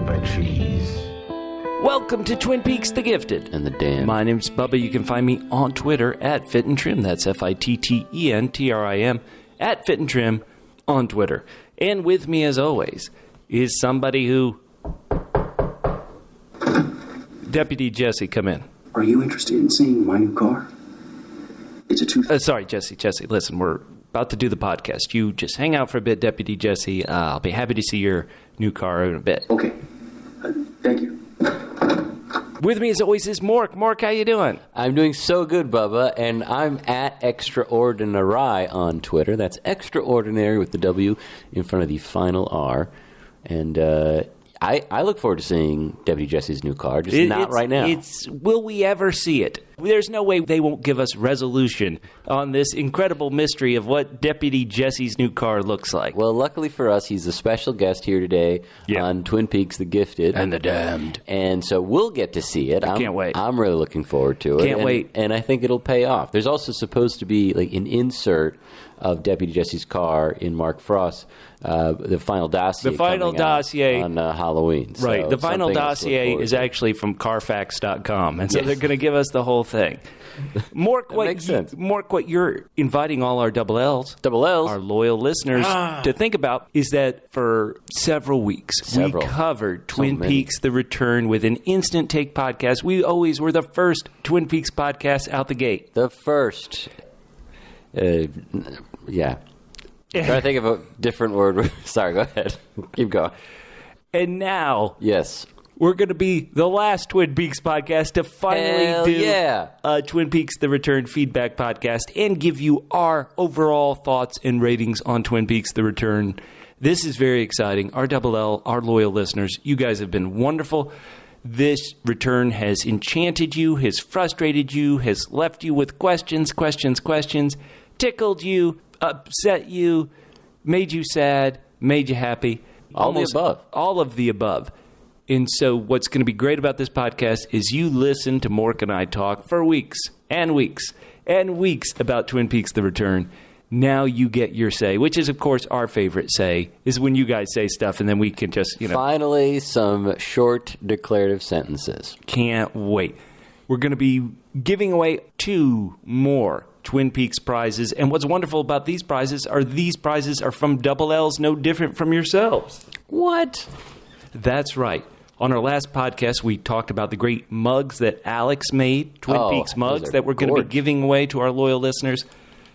by cheese. Welcome to Twin Peaks The Gifted. And the Damned. My name's Bubba. You can find me on Twitter at Fit and Trim. That's FITTENTRIM at Fit and Trim on Twitter. And with me, as always, is somebody who... Deputy Jesse, come in. Are you interested in seeing my new car? It's a Sorry, Jesse, listen, we're about to do the podcast. You just hang out for a bit, Deputy Jesse. I'll be happy to see your new car in a bit. Okay. Thank you. With me, as always, is Mork. Mork, how you doing? I'm doing so good, Bubba, and I'm at Extraordinary on Twitter. That's extraordinary with the W in front of the final R. And I look forward to seeing Deputy Jesse's new car, just not right now. Will we ever see it? There's no way they won't give us resolution on this incredible mystery of what Deputy Jesse's new car looks like. Well, luckily for us, he's a special guest here today on Twin Peaks The Gifted. And the Damned. And so we'll get to see it. I can't wait. I'm really looking forward to it. Can't wait. And I think it'll pay off. There's also supposed to be like an insert of Deputy Jesse's car in Mark Frost's the final dossier. The final dossier on Halloween. Right. So the final dossier is actually from Carfax.com, and so they're going to give us the whole thing. Mork, makes sense. What you're inviting all our double L's, our loyal listeners, to think about is that for several weeks we covered Twin Peaks: The Return with an instant take podcast. We always were the first Twin Peaks podcast out the gate. The first. Yeah. Trying to think of a different word. Sorry, go ahead. Keep going. And now, yes, we're going to be the last Twin Peaks podcast to finally do a Twin Peaks: The Return feedback podcast and give you our overall thoughts and ratings on Twin Peaks: The Return. This is very exciting. Our double L, our loyal listeners, you guys have been wonderful. This return has enchanted you, has frustrated you, has left you with questions, tickled you, upset you, made you sad, made you happy. All of the above. And so what's going to be great about this podcast is you listen to Mork and I talk for weeks and weeks and weeks about Twin Peaks: The Return. Now you get your say, which is, of course, our favorite say, is when you guys say stuff and then we can just, Finally, some short declarative sentences. Can't wait. We're going to be giving away 2 more Twin Peaks prizes. And what's wonderful about these prizes are from double L's, no different from yourselves. What? That's right. On our last podcast, we talked about the great mugs that Alex made, Twin Peaks mugs that we're going to be giving away to our loyal listeners.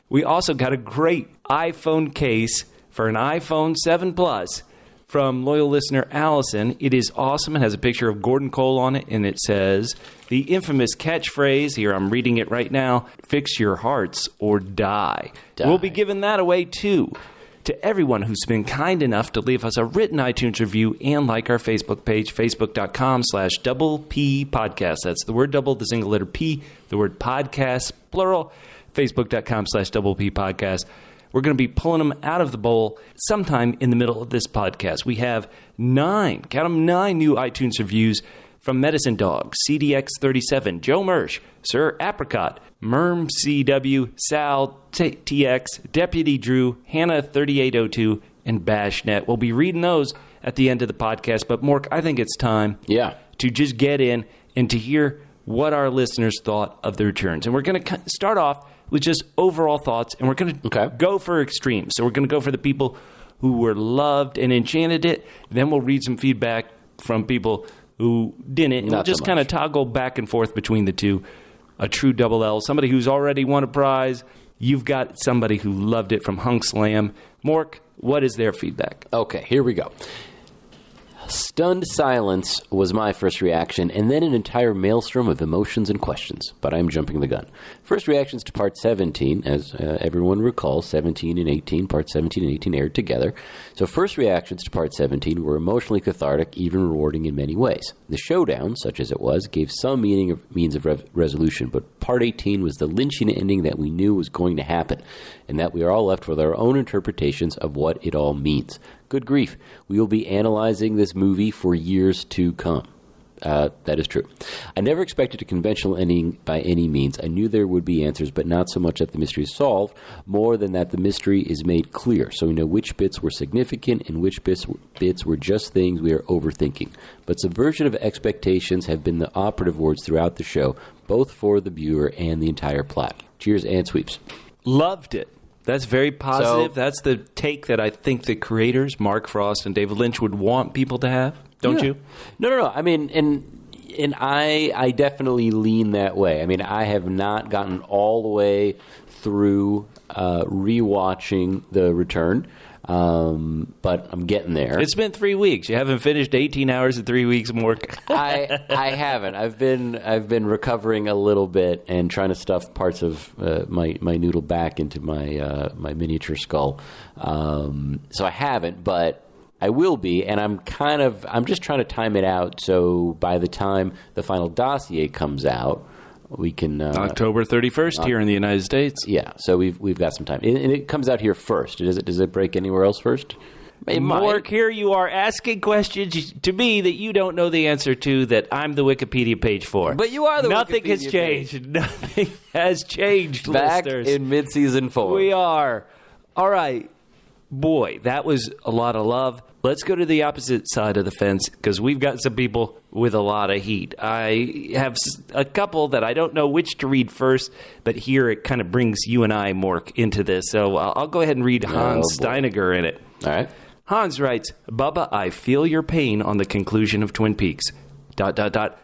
We also got a great iPhone case for an iPhone 7 Plus from loyal listener Allison. It is awesome. It has a picture of Gordon Cole on it, and it says the infamous catchphrase, here I'm reading it right now, fix your hearts or die. We'll be giving that away, too, to everyone who's been kind enough to leave us a written iTunes review and like our Facebook page, facebook.com/double P podcast. That's the word double, the single letter P, the word podcast, plural, facebook.com/double P podcast. We're going to be pulling them out of the bowl sometime in the middle of this podcast. We have 9 new iTunes reviews from Medicine Dog, CDX37, Joe Mersch, Sir Apricot, Merm CW, Sal TX, Deputy Drew, Hannah 3802, and Bashnet. We'll be reading those at the end of the podcast. But Mork, I think it's time to just get in and to hear what our listeners thought of the returns. And we're going to start off with just overall thoughts, and we're going to go for extremes. So we're going to go for the people who were loved and enchanted it. Then we'll read some feedback from people who didn't. And we'll just kind of toggle back and forth between the two. A true double L, somebody who's already won a prize. You've got somebody who loved it from Hunk Slam. Mork, what is their feedback? Okay, here we go. Stunned silence was my first reaction, and then an entire maelstrom of emotions and questions. But I'm jumping the gun. First reactions to Part 17, as everyone recalls, 17 and 18, Part 17 and 18 aired together. So first reactions to Part 17 were emotionally cathartic, even rewarding in many ways. The showdown, such as it was, gave some means of resolution, but Part 18 was the Lynchian ending that we knew was going to happen, and that we are all left with our own interpretations of what it all means. Good grief, we will be analyzing this movie for years to come. That is true. I never expected a conventional ending by any means. I knew there would be answers, but not so much that the mystery is solved, more than that the mystery is made clear, so we know which bits were significant and which bits were just things we are overthinking. But subversion of expectations have been the operative words throughout the show, both for the viewer and the entire plot. Cheers and sweeps. Loved it. That's very positive. So, that's the take that I think the creators, Mark Frost and David Lynch, would want people to have. Don't you? No. I mean, and I definitely lean that way. I mean, I have not gotten all the way through rewatching The Return, but I'm getting there. It's been 3 weeks. You haven't finished 18 hours in 3 weeks, Mork. I haven't. I've been recovering a little bit and trying to stuff parts of my noodle back into my miniature skull. So I haven't, but I will be, and I'm just trying to time it out so by the time the final dossier comes out, we can October 31st here in the United States. Yeah, so we've got some time, and it comes out here first. Does it break anywhere else first? Mork, here you are asking questions to me that you don't know the answer to, that I'm the Wikipedia page for. But you are the Nothing Wikipedia has changed. page. Nothing has changed, Back listeners. in mid-season 4. We are. All right. Boy, that was a lot of love. Let's go to the opposite side of the fence, because we've got some people with a lot of heat. I have a couple that I don't know which to read first, but here it kind of brings you and I, Mork, into this. So I'll go ahead and read Hans Steiniger in it. All right. Hans writes, Bubba, I feel your pain on the conclusion of Twin Peaks. ...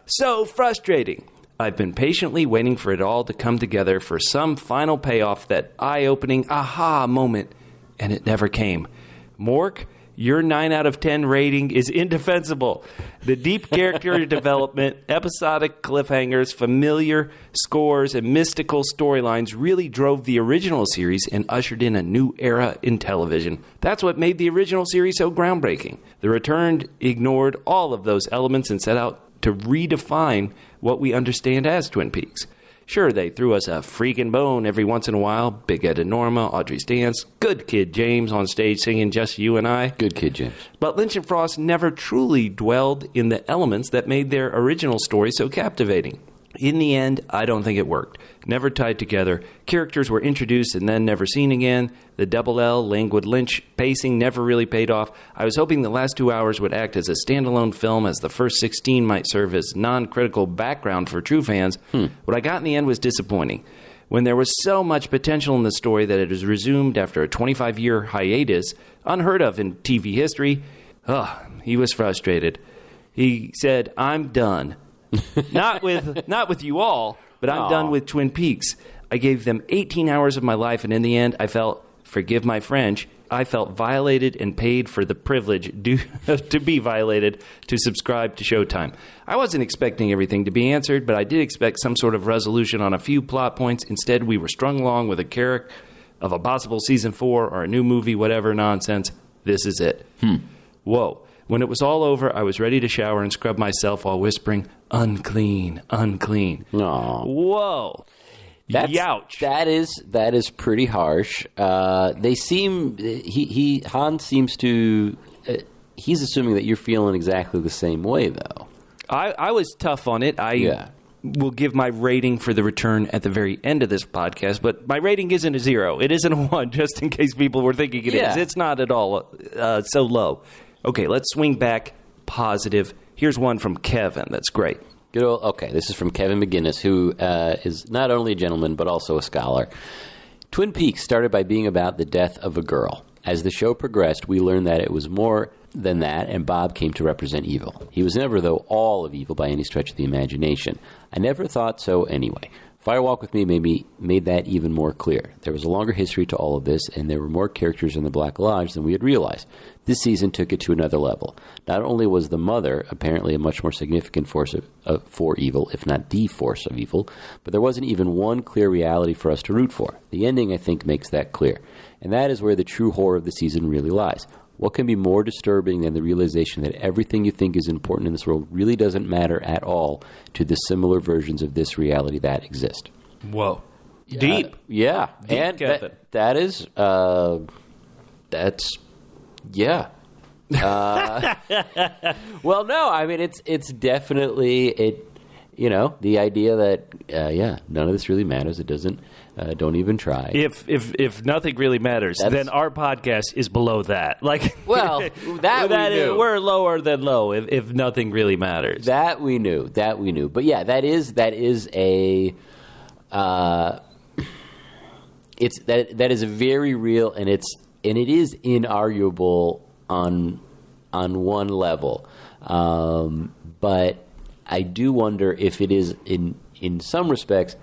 So frustrating. I've been patiently waiting for it all to come together for some final payoff, that eye-opening aha moment, and it never came. Mork, your 9 out of 10 rating is indefensible. The deep character development, episodic cliffhangers, familiar scores, and mystical storylines really drove the original series and ushered in a new era in television. That's what made the original series so groundbreaking. The Return ignored all of those elements and set out to redefine what we understand as Twin Peaks. Sure, they threw us a freaking bone every once in a while. Big Ed and Norma, Audrey's Dance, Good Kid James on stage singing Just You and I. Good Kid James. But Lynch and Frost never truly dwelled in the elements that made their original story so captivating. In the end, I don't think it worked. Never tied together. Characters were introduced and then never seen again. The double L, languid Lynch pacing never really paid off. I was hoping the last 2 hours would act as a standalone film, as the first 16 might serve as non-critical background for true fans. What I got in the end was disappointing. When there was so much potential in the story that it was resumed after a 25-year hiatus, unheard of in TV history, he was frustrated. He said, I'm done. Not with you all, but I'm done with Twin Peaks. I gave them 18 hours of my life, and in the end, I felt, forgive my French, I felt violated and paid for the privilege to be violated to subscribe to Showtime. I wasn't expecting everything to be answered, but I did expect some sort of resolution on a few plot points. Instead, we were strung along with a character of a possible season 4 or a new movie, whatever nonsense. This is it. Whoa. When it was all over, I was ready to shower and scrub myself while whispering, unclean, unclean. Aww. Whoa. Youch. That is pretty harsh. They seem, Hans seems to, he's assuming that you're feeling exactly the same way, though. I was tough on it. Will give my rating for The Return at the very end of this podcast, but my rating isn't a 0. It isn't a 1, just in case people were thinking it is. It's not at all so low. Okay, let's swing back positive. Here's one from Kevin. That's great. Good old, okay, this is from Kevin McGinnis, who is not only a gentleman, but also a scholar. Twin Peaks started by being about the death of a girl. As the show progressed, we learned that it was more than that, and Bob came to represent evil. He was never, though, all of evil by any stretch of the imagination. I never thought so anyway. Firewalk with Me made that even more clear. There was a longer history to all of this, and there were more characters in the Black Lodge than we had realized. This season took it to another level. Not only was the mother apparently a much more significant force for evil, if not the force of evil, but there wasn't even one clear reality for us to root for. The ending, I think, makes that clear. And that is where the true horror of the season really lies. What can be more disturbing than the realization that everything you think is important in this world really doesn't matter at all to the similar versions of this reality that exist? Whoa. Deep. Yeah. Deep, and Kevin. that's Well, no, I mean it's definitely the idea that none of this really matters. It doesn't. Don't even try. If nothing really matters, then our podcast is below that. Like, well, that we knew. We're lower than low if nothing really matters. That we knew. But yeah, that is a. That is a very real, and it is inarguable on one level, but I do wonder if it is in some respects.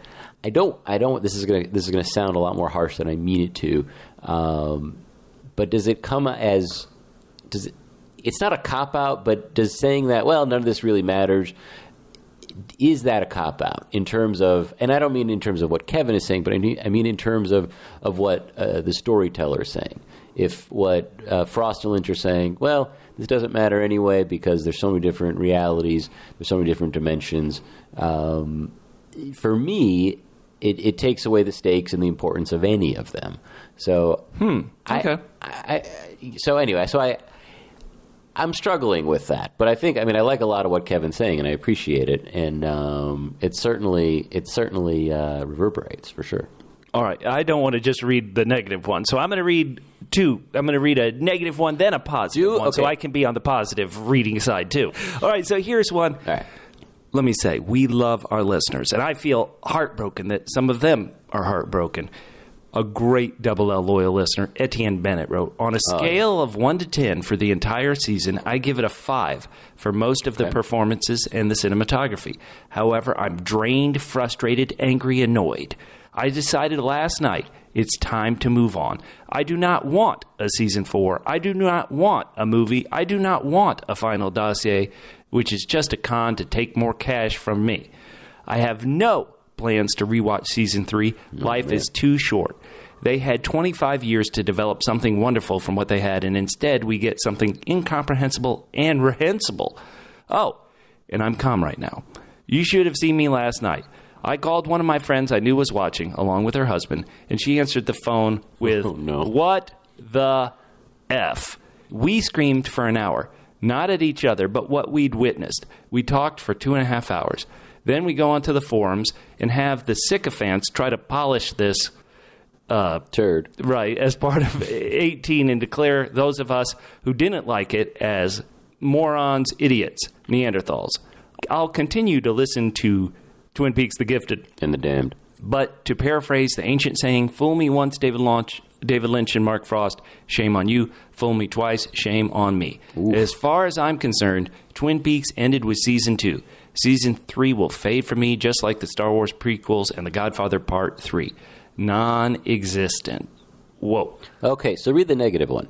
I don't. This is gonna sound a lot more harsh than I mean it to, but does it come as? It's not a cop out, but does saying that none of this really matters? Is that a cop out in terms of? And I don't mean in terms of what Kevin is saying, but I mean in terms of what the storyteller is saying. If what Frost and Lynch are saying, this doesn't matter anyway because there's so many different realities, there's so many different dimensions. For me, it takes away the stakes and the importance of any of them. So, okay. I'm struggling with that, but I like a lot of what Kevin's saying, and I appreciate it, and it certainly reverberates for sure. All right, I don't want to just read the negative one, so I'm going to read two. I'm going to read a negative one, then a positive one, so I can be on the positive reading side too. All right, so here's one. All right. Let me say, we love our listeners, and I feel heartbroken that some of them are heartbroken. A great Double L loyal listener, Etienne Bennett, wrote, on a scale of 1 to 10 for the entire season, I give it a 5 for most of the performances and the cinematography. However, I'm drained, frustrated, angry, annoyed. I decided last night it's time to move on. I do not want a season 4. I do not want a movie. I do not want a final dossier, which is just a con to take more cash from me. I have no plans to rewatch season 3. Life is too short. They had 25 years to develop something wonderful from what they had, and instead we get something incomprehensible and reprehensible. Oh, and I'm calm right now. You should have seen me last night. I called one of my friends I knew was watching, along with her husband, and she answered the phone with, "What the F?" We screamed for an hour, not at each other, but what we'd witnessed. We talked for 2.5 hours. Then we go onto the forums and have the sycophants try to polish this turd. Right, as part of 18 and declare those of us who didn't like it as morons, idiots, Neanderthals. I'll continue to listen to Twin Peaks: The Gifted and the Damned. But to paraphrase the ancient saying, fool me once, David Lynch and Mark Frost, shame on you. Fool me twice, shame on me. Oof. As far as I'm concerned, Twin Peaks ended with Season 2. Season 3 will fade for me, just like the Star Wars prequels and The Godfather Part 3. Non-existent. Whoa. Okay, so read the negative one.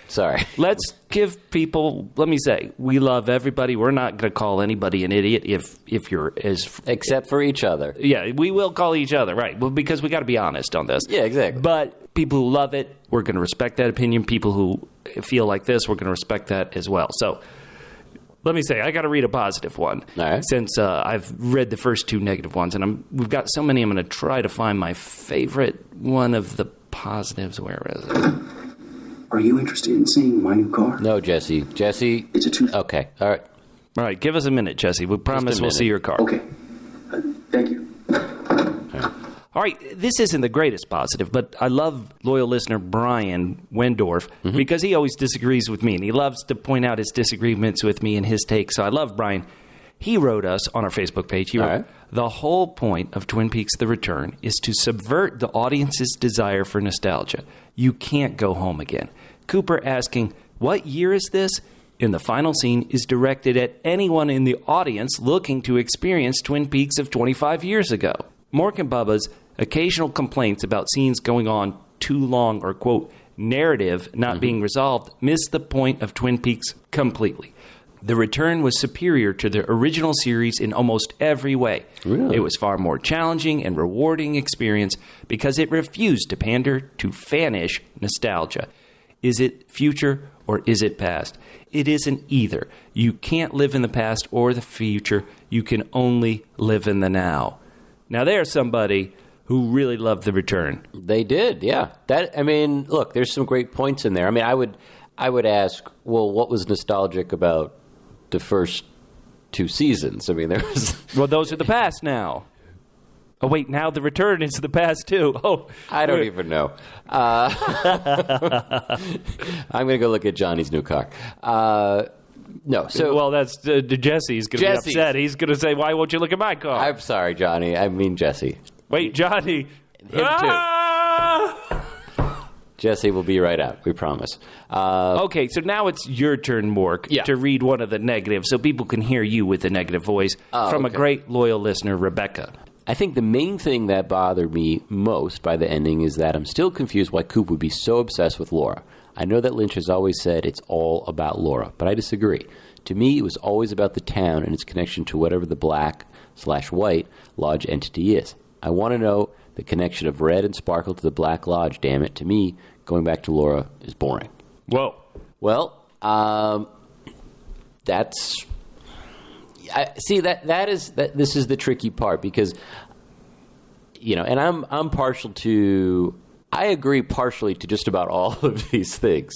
Sorry. Let's give people, let me say, we love everybody. We're not going to call anybody an idiot if you're as... Except for each other. Yeah, we will call each other, right. Well, because we got to be honest on this. Yeah, exactly. But people who love it, we're going to respect that opinion. People who feel like this, we're going to respect that as well. So let me say, I got to read a positive one. All right. Since I've read the first 2 negative ones, and we've got so many, I'm going to try to find my favorite one of the positives. Where is it? Are you interested in seeing my new car? No, Jesse. Jesse. It's a 2. Okay. All right. All right. Give us a minute, Jesse. We promise we'll see your car. Okay. Thank you. All right. This isn't the greatest positive, but I love loyal listener Brian Wendorf because he always disagrees with me, and he loves to point out his disagreements with me and his takes. So I love Brian. He wrote us on our Facebook page. He wrote, the whole point of Twin Peaks: The Return is to subvert the audience's desire for nostalgia. You can't go home again. Cooper asking, what year is this? In the final scene is directed at anyone in the audience looking to experience Twin Peaks of 25 years ago. Mork and Bubba's occasional complaints about scenes going on too long or, quote, narrative not being resolved miss the point of Twin Peaks completely. The Return was superior to the original series in almost every way. Really? It was far more challenging and rewarding experience because it refused to pander to fanish nostalgia. Is it future or is it past? It isn't either. You can't live in the past or the future. You can only live in the now. Now there's somebody who really loved The Return. They did, yeah. Look, there's some great points in there. I mean, I would ask, well, what was nostalgic about the first 2 seasons? I mean, there was... Well, those are the past now. Oh, wait, now the return is the past, too. Oh, I don't even know. I'm going to go look at Johnny's new car. No, so... Well, that's Jesse's going to be upset. He's going to say, why won't you look at my car? I'm sorry, Johnny. I mean Jesse. Wait, Johnny. Him too. Jesse will be right out, we promise. Okay, so now it's your turn, Mork, to read one of the negatives so people can hear you with the negative voice from a great loyal listener, Rebecca. I think the main thing that bothered me most by the ending is that I'm still confused why Coop would be so obsessed with Laura. I know that Lynch has always said it's all about Laura, but I disagree. To me, it was always about the town and its connection to whatever the Black/White Lodge entity is. I want to know the connection of Red and Sparkle to the Black Lodge. Damn it, to me, going back to Laura is boring. Whoa. Well, that's... This is the tricky part because, and I'm partial to... I agree partially to just about all of these things.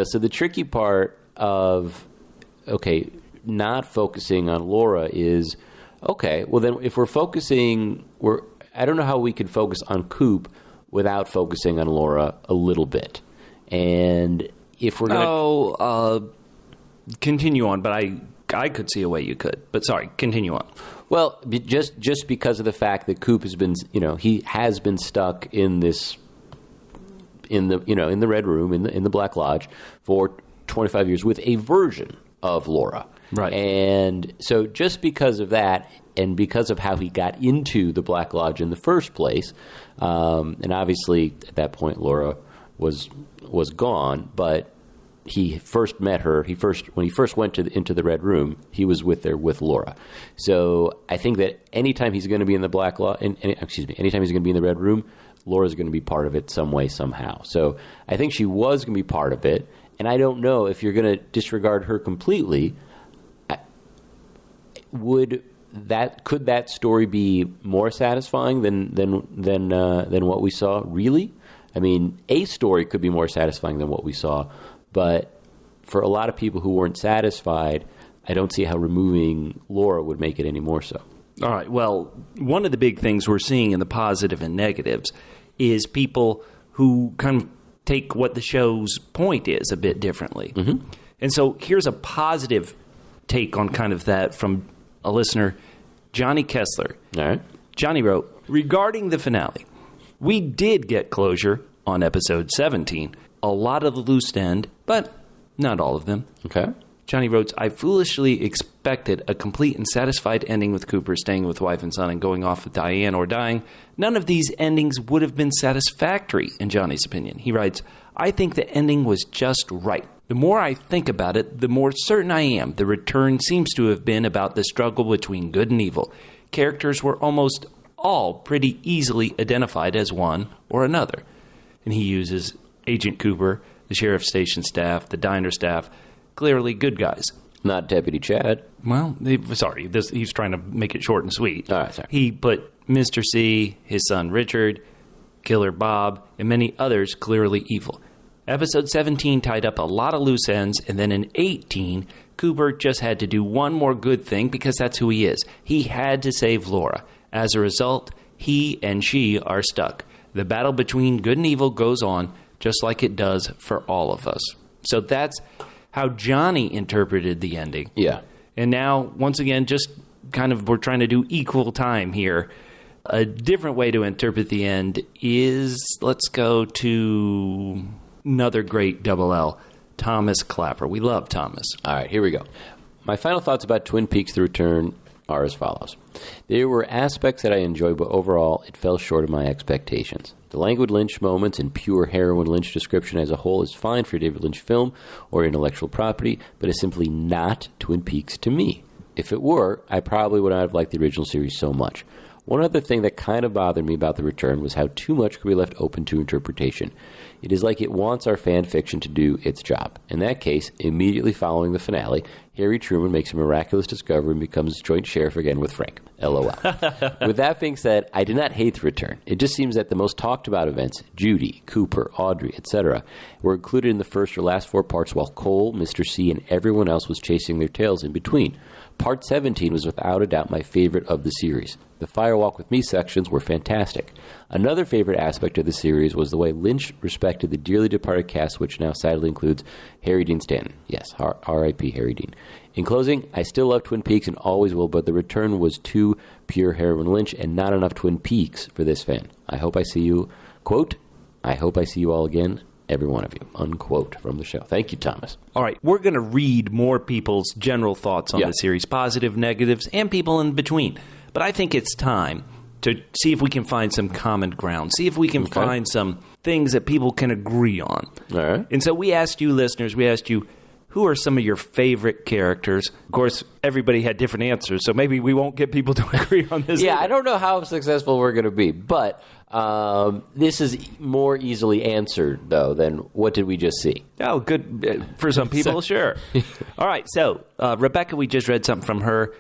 So the tricky part of, not focusing on Laura is, well then if we're focusing... I don't know how we could focus on Coop without focusing on Laura a little bit. And if we're going to... continue on, but I could see a way you could. But sorry, continue on. Well, just because of the fact that Coop has been, he has been stuck in this, in the Red Room, in the Black Lodge for 25 years with a version of Laura. Right. And so just because of that, and because of how he got into the Black Lodge in the first place, and obviously at that point Laura was gone, but he first met her. When he first went into the Red Room, he was there with Laura. So I think that anytime he's going to be in the anytime he's going to be in the Red Room, Laura's going to be part of it some way, somehow. So I think she was going to be part of it, and I don't know if you're going to disregard her completely. Could that story be more satisfying than what we saw? Really? I mean, a story could be more satisfying than what we saw. But for a lot of people who weren't satisfied, I don't see how removing Laura would make it any more so. All right. Well, one of the big things we're seeing in the positive and negatives is people who kind of take what the show's point is a bit differently. Mm-hmm. And so here's a positive take on kind of that from a listener, Johnny Kessler. All right. Johnny wrote, regarding the finale, we did get closure on episode 17. A lot of the loose end, but not all of them. Okay. Johnny wrote, I foolishly expected a complete and satisfied ending with Cooper staying with wife and son and going off with Diane or dying. None of these endings would have been satisfactory, in Johnny's opinion. He writes, I think the ending was just right. The more I think about it, the more certain I am the return seems to have been about the struggle between good and evil. Characters were almost all pretty easily identified as one or another. And he uses Agent Cooper, the sheriff's station staff, the diner staff, clearly good guys. Not Deputy Chad. Well, he's trying to make it short and sweet. All right, sorry. He put Mr. C, his son Richard, Killer Bob, and many others clearly evil. Episode 17 tied up a lot of loose ends, and then in 18, Cooper just had to do one more good thing because that's who he is. He had to save Laura. As a result, he and she are stuck. The battle between good and evil goes on, just like it does for all of us. So that's how Johnny interpreted the ending. Yeah. And now, once again, just kind of we're trying to do equal time here. A different way to interpret the end is, let's go to another great double L, Thomas Clapper. We love Thomas. All right, here we go. My final thoughts about Twin Peaks: The Return are as follows. There were aspects that I enjoyed, but overall, it fell short of my expectations. The languid Lynch moments and pure heroin Lynch description as a whole is fine for a David Lynch film or intellectual property, but is simply not Twin Peaks to me. If it were, I probably would not have liked the original series so much. One other thing that kind of bothered me about The Return was how too much could be left open to interpretation. It is like it wants our fan fiction to do its job. In that case, immediately following the finale, Harry Truman makes a miraculous discovery and becomes joint sheriff again with Frank. LOL. With that being said, I did not hate the return. It just seems that the most talked about events, Judy, Cooper, Audrey, etc., were included in the first or last 4 parts while Cole, Mr. C, and everyone else was chasing their tails in between. Part 17 was without a doubt my favorite of the series. The Firewalk with Me sections were fantastic. Another favorite aspect of the series was the way Lynch respected the dearly departed cast, which now sadly includes Harry Dean Stanton. Yes, R.I.P. Harry Dean. In closing, I still love Twin Peaks and always will, but the return was too pure heroin Lynch and not enough Twin Peaks for this fan. I hope I see you, quote, I hope I see you all again. Every one of you, unquote, from the show. Thank you, Thomas. All right, we're going to read more people's general thoughts on the series, positive, negatives, and people in between. But I think it's time to see if we can find some common ground, see if we can find some things that people can agree on. All right. And so we asked you, listeners, who are some of your favorite characters? Of course, everybody had different answers, so maybe we won't get people to agree on this. Yeah, either. I don't know how successful we're going to be, but this is more easily answered, though, than what did we just see? Oh, good. For some people, sure. All right, so Rebecca, we just read something from her.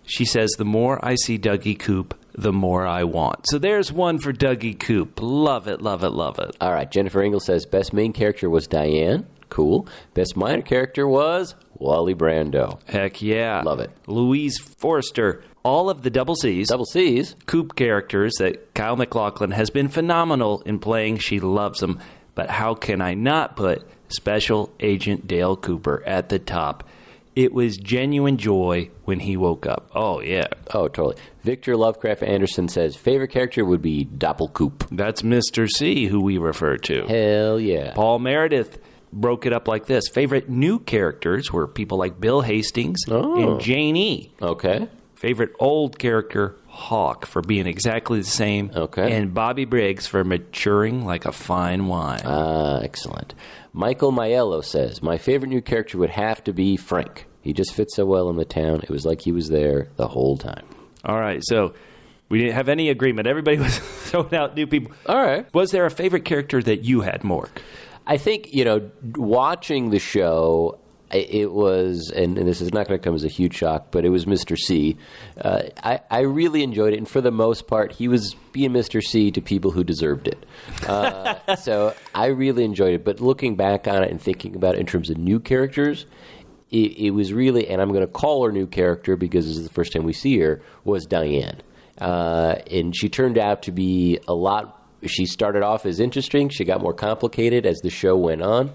She says, the more I see Dougie Coop, the more I want. So there's one for Dougie Coop. Love it, love it, love it. All right, Jennifer Engel says, best main character was Diane. Cool. Best minor character was Wally Brando. Heck yeah. Love it. Louise Forster. All of the Double C's Coop characters that Kyle MacLachlan has been phenomenal in playing. She loves them. But how can I not put Special Agent Dale Cooper at the top? It was genuine joy when he woke up. Oh, yeah. Oh, totally. Victor Lovecraft Anderson says, favorite character would be Doppelkoop. That's Mr. C, who we refer to. Hell yeah. Paul Meredith broke it up like this. Favorite new characters were people like Bill Hastings and Jane E. Okay. Favorite old character, Hawk, for being exactly the same. Okay. And Bobby Briggs for maturing like a fine wine. Excellent. Michael Maiello says, my favorite new character would have to be Frank. He just fits so well in the town. It was like he was there the whole time. All right, so we didn't have any agreement. Everybody was throwing out new people. All right. Was there a favorite character that you had, Mork? I think, watching the show, it was, and this is not going to come as a huge shock, but it was Mr. C. I really enjoyed it, and for the most part, he was being Mr. C to people who deserved it. So I really enjoyed it, but looking back on it and thinking about it in terms of new characters, it was really, and I'm going to call her new character because this is the first time we see her, was Diane. And she turned out to be a lot. She started off as interesting. She got more complicated as the show went on.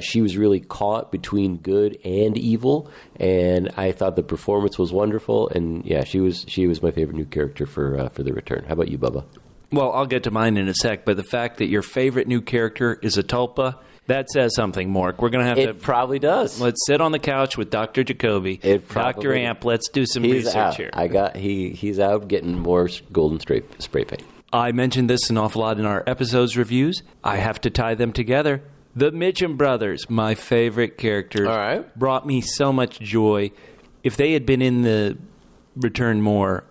She was really caught between good and evil, and I thought the performance was wonderful. And yeah, she was my favorite new character for the return. How about you, Bubba? Well, I'll get to mine in a sec, but the fact that your favorite new character is a tulpa, that says something, Mork. We're going to have to... It probably does. Let's sit on the couch with Dr. Jacoby, Dr. Amp. Let's do some research here. He's out getting more golden spray paint. I mentioned this an awful lot in our episodes reviews. I have to tie them together. The Mitchum brothers, my favorite characters, all right, brought me so much joy. If they had been in the return more,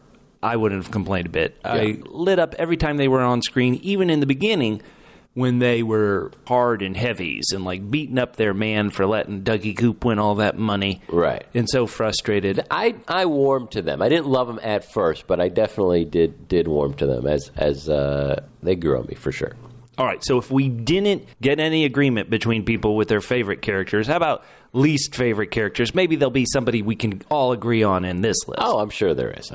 I wouldn't have complained a bit. Yeah. I lit up every time they were on screen, even in the beginning when they were hard and heavies and like beating up their man for letting Dougie Coop win all that money. Right. And so frustrated. I warmed to them. I didn't love them at first, but I definitely did warm to them as they grew on me for sure. All right, so if we didn't get any agreement between people with their favorite characters, how about least favorite characters? Maybe there'll be somebody we can all agree on in this list. Oh, I'm sure there is.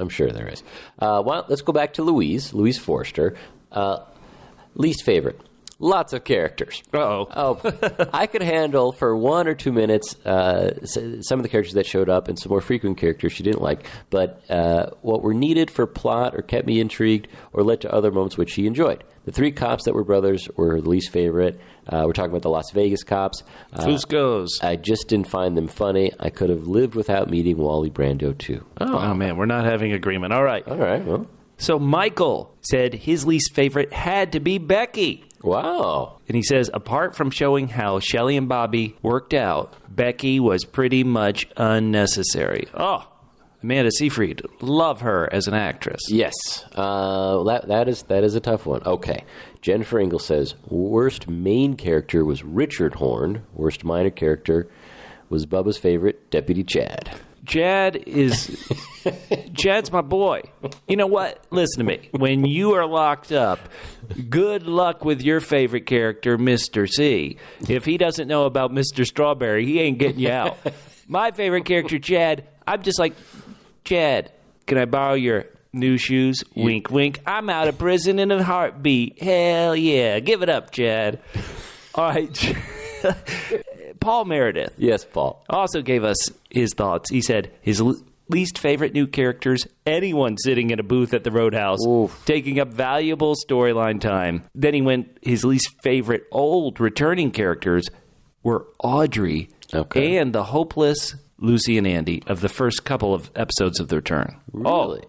Well, let's go back to Louise Forster. Least favorite. Lots of characters. Uh-oh. I could handle for 1 or 2 minutes some of the characters that showed up and some more frequent characters she didn't like. But what were needed for plot or kept me intrigued or led to other moments which she enjoyed. The 3 cops that were brothers were the least favorite. We're talking about the Las Vegas cops. Fuscos. I just didn't find them funny. I could have lived without meeting Wally Brando, too. Oh, man, we're not having agreement. All right, well. So Michael said his least favorite had to be Becky. Wow. And he says, apart from showing how Shelley and Bobby worked out, Becky was pretty much unnecessary. Oh, Amanda Seyfried, love her as an actress. Yes, that is a tough one. Okay, Jennifer Engel says, worst main character was Richard Horn. Worst minor character was Bubba's favorite, Deputy Chad. Chad's my boy. You know what? Listen to me. When you are locked up, good luck with your favorite character, Mr. C. If he doesn't know about Mr. Strawberry, he ain't getting you out. My favorite character, Chad, I'm just like, Chad, can I borrow your new shoes? Wink, wink. I'm out of prison in a heartbeat. Hell yeah. Give it up, Chad. All right. Paul Meredith. Yes, Paul. Also gave us his thoughts. He said his least favorite new characters, anyone sitting in a booth at the Roadhouse, taking up valuable storyline time. Then he went, his least favorite old returning characters were Audrey and the hopeless Lucy and Andy of the first couple of episodes of The Return. Really?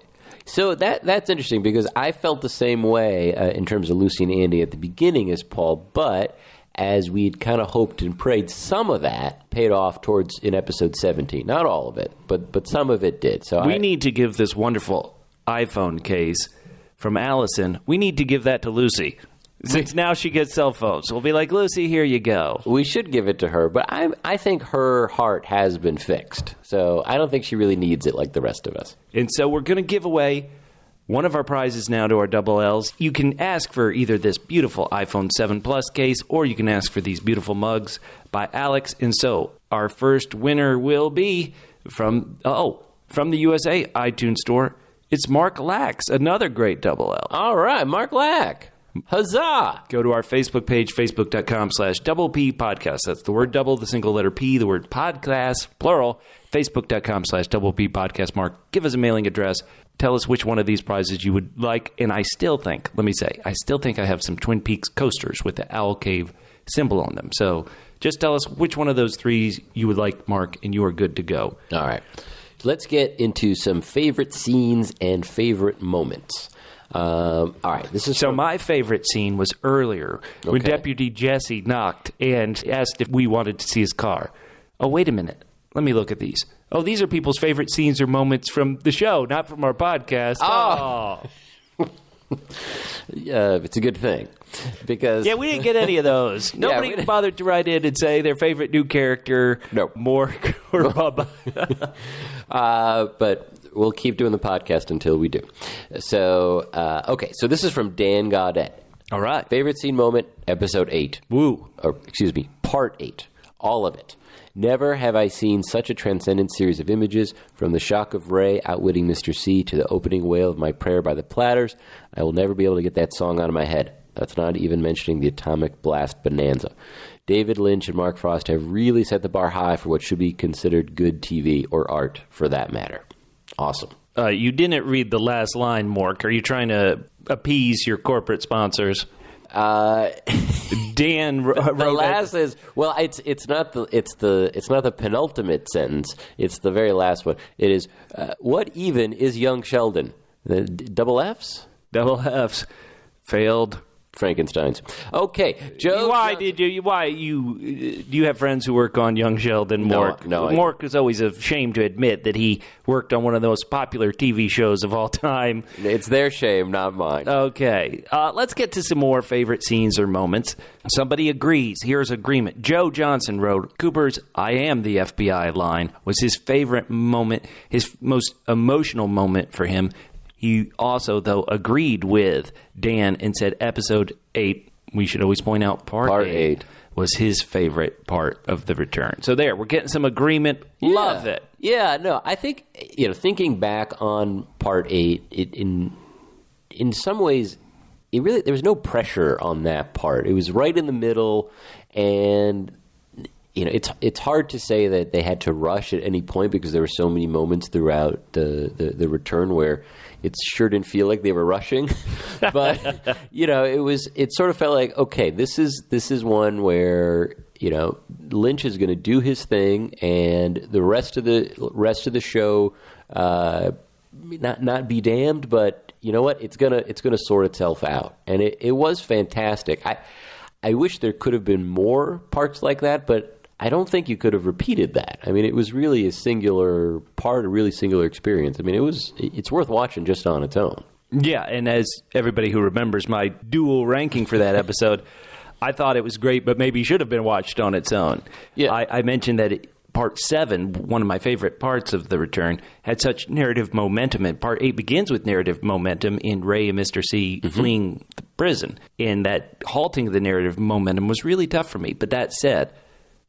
So that's interesting because I felt the same way in terms of Lucy and Andy at the beginning as Paul, but as we'd kind of hoped and prayed, some of that paid off towards in episode 17. Not all of it, but some of it did. So we need to give this wonderful iPhone case from Allison. We need to give that to Lucy. Since now she gets cell phones. We'll be like, Lucy, here you go. We should give it to her, but I think her heart has been fixed. So I don't think she really needs it like the rest of us. And so we're going to give away one of our prizes now to our double L's. You can ask for either this beautiful iPhone 7 Plus case, or you can ask for these beautiful mugs by Alex. And so our first winner will be from the USA iTunes Store. It's Mark Lax, another great double L. All right, Mark Lack. Huzzah! Go to our Facebook page, facebook.com/double P podcast. That's the word double, the single letter P, the word podcast, plural, facebook.com/double P podcast. Mark, give us a mailing address. Tell us which one of these prizes you would like. And I still think I have some Twin Peaks coasters with the Owl Cave symbol on them. So just tell us which one of those three you would like, Mark, and you are good to go. All right. Let's get into some favorite scenes and favorite moments. All right. My favorite scene was earlier when Deputy Jesse knocked and asked if we wanted to see his car. Oh, wait a minute. Let me look at these. Oh, these are people's favorite scenes or moments from the show, not from our podcast. Oh. It's a good thing. Because we didn't get any of those. Nobody bothered to write in and say their favorite new character, Mork or Bubba. But we'll keep doing the podcast until we do. So, so this is from Dan Gaudette. All right. Favorite scene moment, episode 8. Woo. Or, excuse me, part 8. All of it. Never have I seen such a transcendent series of images, from the shock of Ray outwitting Mr. C to the opening wail of My Prayer by the Platters. I will never be able to get that song out of my head. That's not even mentioning the Atomic Blast Bonanza. David Lynch and Mark Frost have really set the bar high for what should be considered good TV, or art, for that matter. Awesome. You didn't read the last line, Mork. Are you trying to appease your corporate sponsors? Dan wrote the last is it's not the penultimate sentence. It's the very last one. It is what even is young Sheldon? Double F's? Double F's. Failed Frankensteins. Okay, Joe. Do you have friends who work on Young Sheldon? Mork. No. Mork is always ashamed to admit that he worked on one of the most popular TV shows of all time. It's their shame, not mine. Okay, let's get to some more favorite scenes or moments. Somebody agrees. Here's agreement. Joe Johnson wrote, Cooper's "I am the FBI" line was his favorite moment, his most emotional moment for him. He also, though, agreed with Dan and said episode 8, we should always point out part 8, was his favorite part of The Return. So there, we're getting some agreement. Yeah. Love it. Yeah, no, I think, thinking back on part 8, in some ways, there was no pressure on that part. It was right in the middle, and it's hard to say that they had to rush at any point because there were so many moments throughout the Return where it sure didn't feel like they were rushing. But it sort of felt like, okay, this is one where Lynch is going to do his thing, and the rest of the show not be damned, but you know what, it's gonna sort itself out, and it was fantastic. I wish there could have been more parts like that, but I don't think you could have repeated that. I mean, it was really a singular part, a really singular experience. I mean, it's worth watching just on its own. Yeah, and as everybody who remembers my dual ranking for that episode, I thought it was great, but maybe should have been watched on its own. Yeah. I mentioned that Part 7, one of my favorite parts of The Return, had such narrative momentum. And Part 8 begins with narrative momentum in Ray and Mr. C fleeing the prison. And that halting of the narrative momentum was really tough for me. But that said,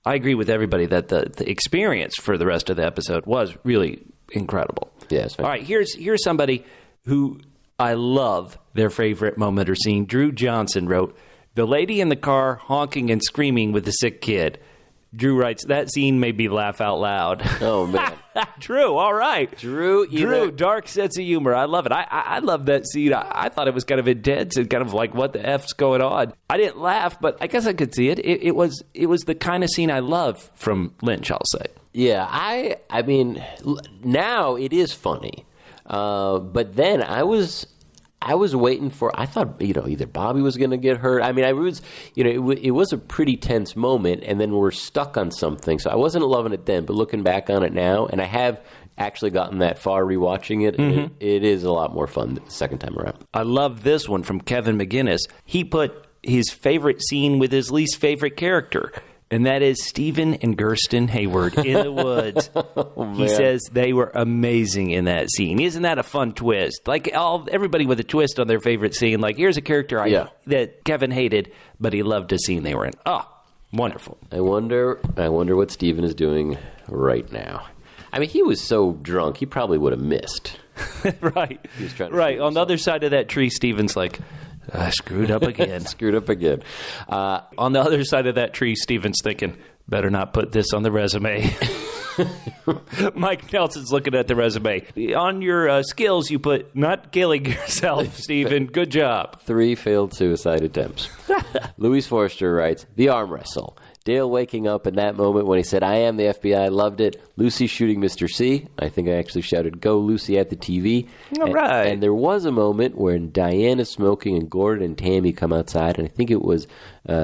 I agree with everybody that the experience for the rest of the episode was really incredible. Yes. All right, here's somebody who I love their favorite moment or scene. Drew Johnson wrote, "The lady in the car honking and screaming with the sick kid." Drew writes, "That scene made me laugh out loud." Oh, man. Drew, all right. Drew, dark sense of humor. I love it. I love that scene. I thought it was kind of intense and kind of like, what the F's going on? I didn't laugh, but I guess I could see it. It was the kind of scene I love from Lynch, I'll say. Yeah, I mean, now it is funny. But then I was waiting for, I thought, either Bobby was going to get hurt. I mean, it was a pretty tense moment, and then we're stuck on something. So I wasn't loving it then, but looking back on it now, and I have actually gotten that far rewatching it, it is a lot more fun the second time around. I love this one from Kevin McGinnis. He put his favorite scene with his least favorite character. And that is Stephen and Kirsten Hayward in the woods. He says they were amazing in that scene. Isn't that a fun twist? Like everybody with a twist on their favorite scene. Like, here's a character that Kevin hated, but he loved the scene they were in. Oh, wonderful. I wonder what Stephen is doing right now. I mean, he was so drunk, he probably would have missed. Right. He was trying to right. On the other side of that tree, Stephen's like, I screwed up again. On the other side of that tree, Stephen's thinking, better not put this on the resume. Mike Nelson's looking at the resume. On your skills, you put not killing yourself, Stephen. Good job. 3 failed suicide attempts. Louise Forster writes, "The arm wrestle. Dale waking up in that moment when he said, 'I am the FBI,' loved it. Lucy shooting Mr. C. I think I actually shouted, 'Go, Lucy,' at the TV. All right. And there was a moment when Diane is smoking and Gordon and Tammy come outside, and I think it was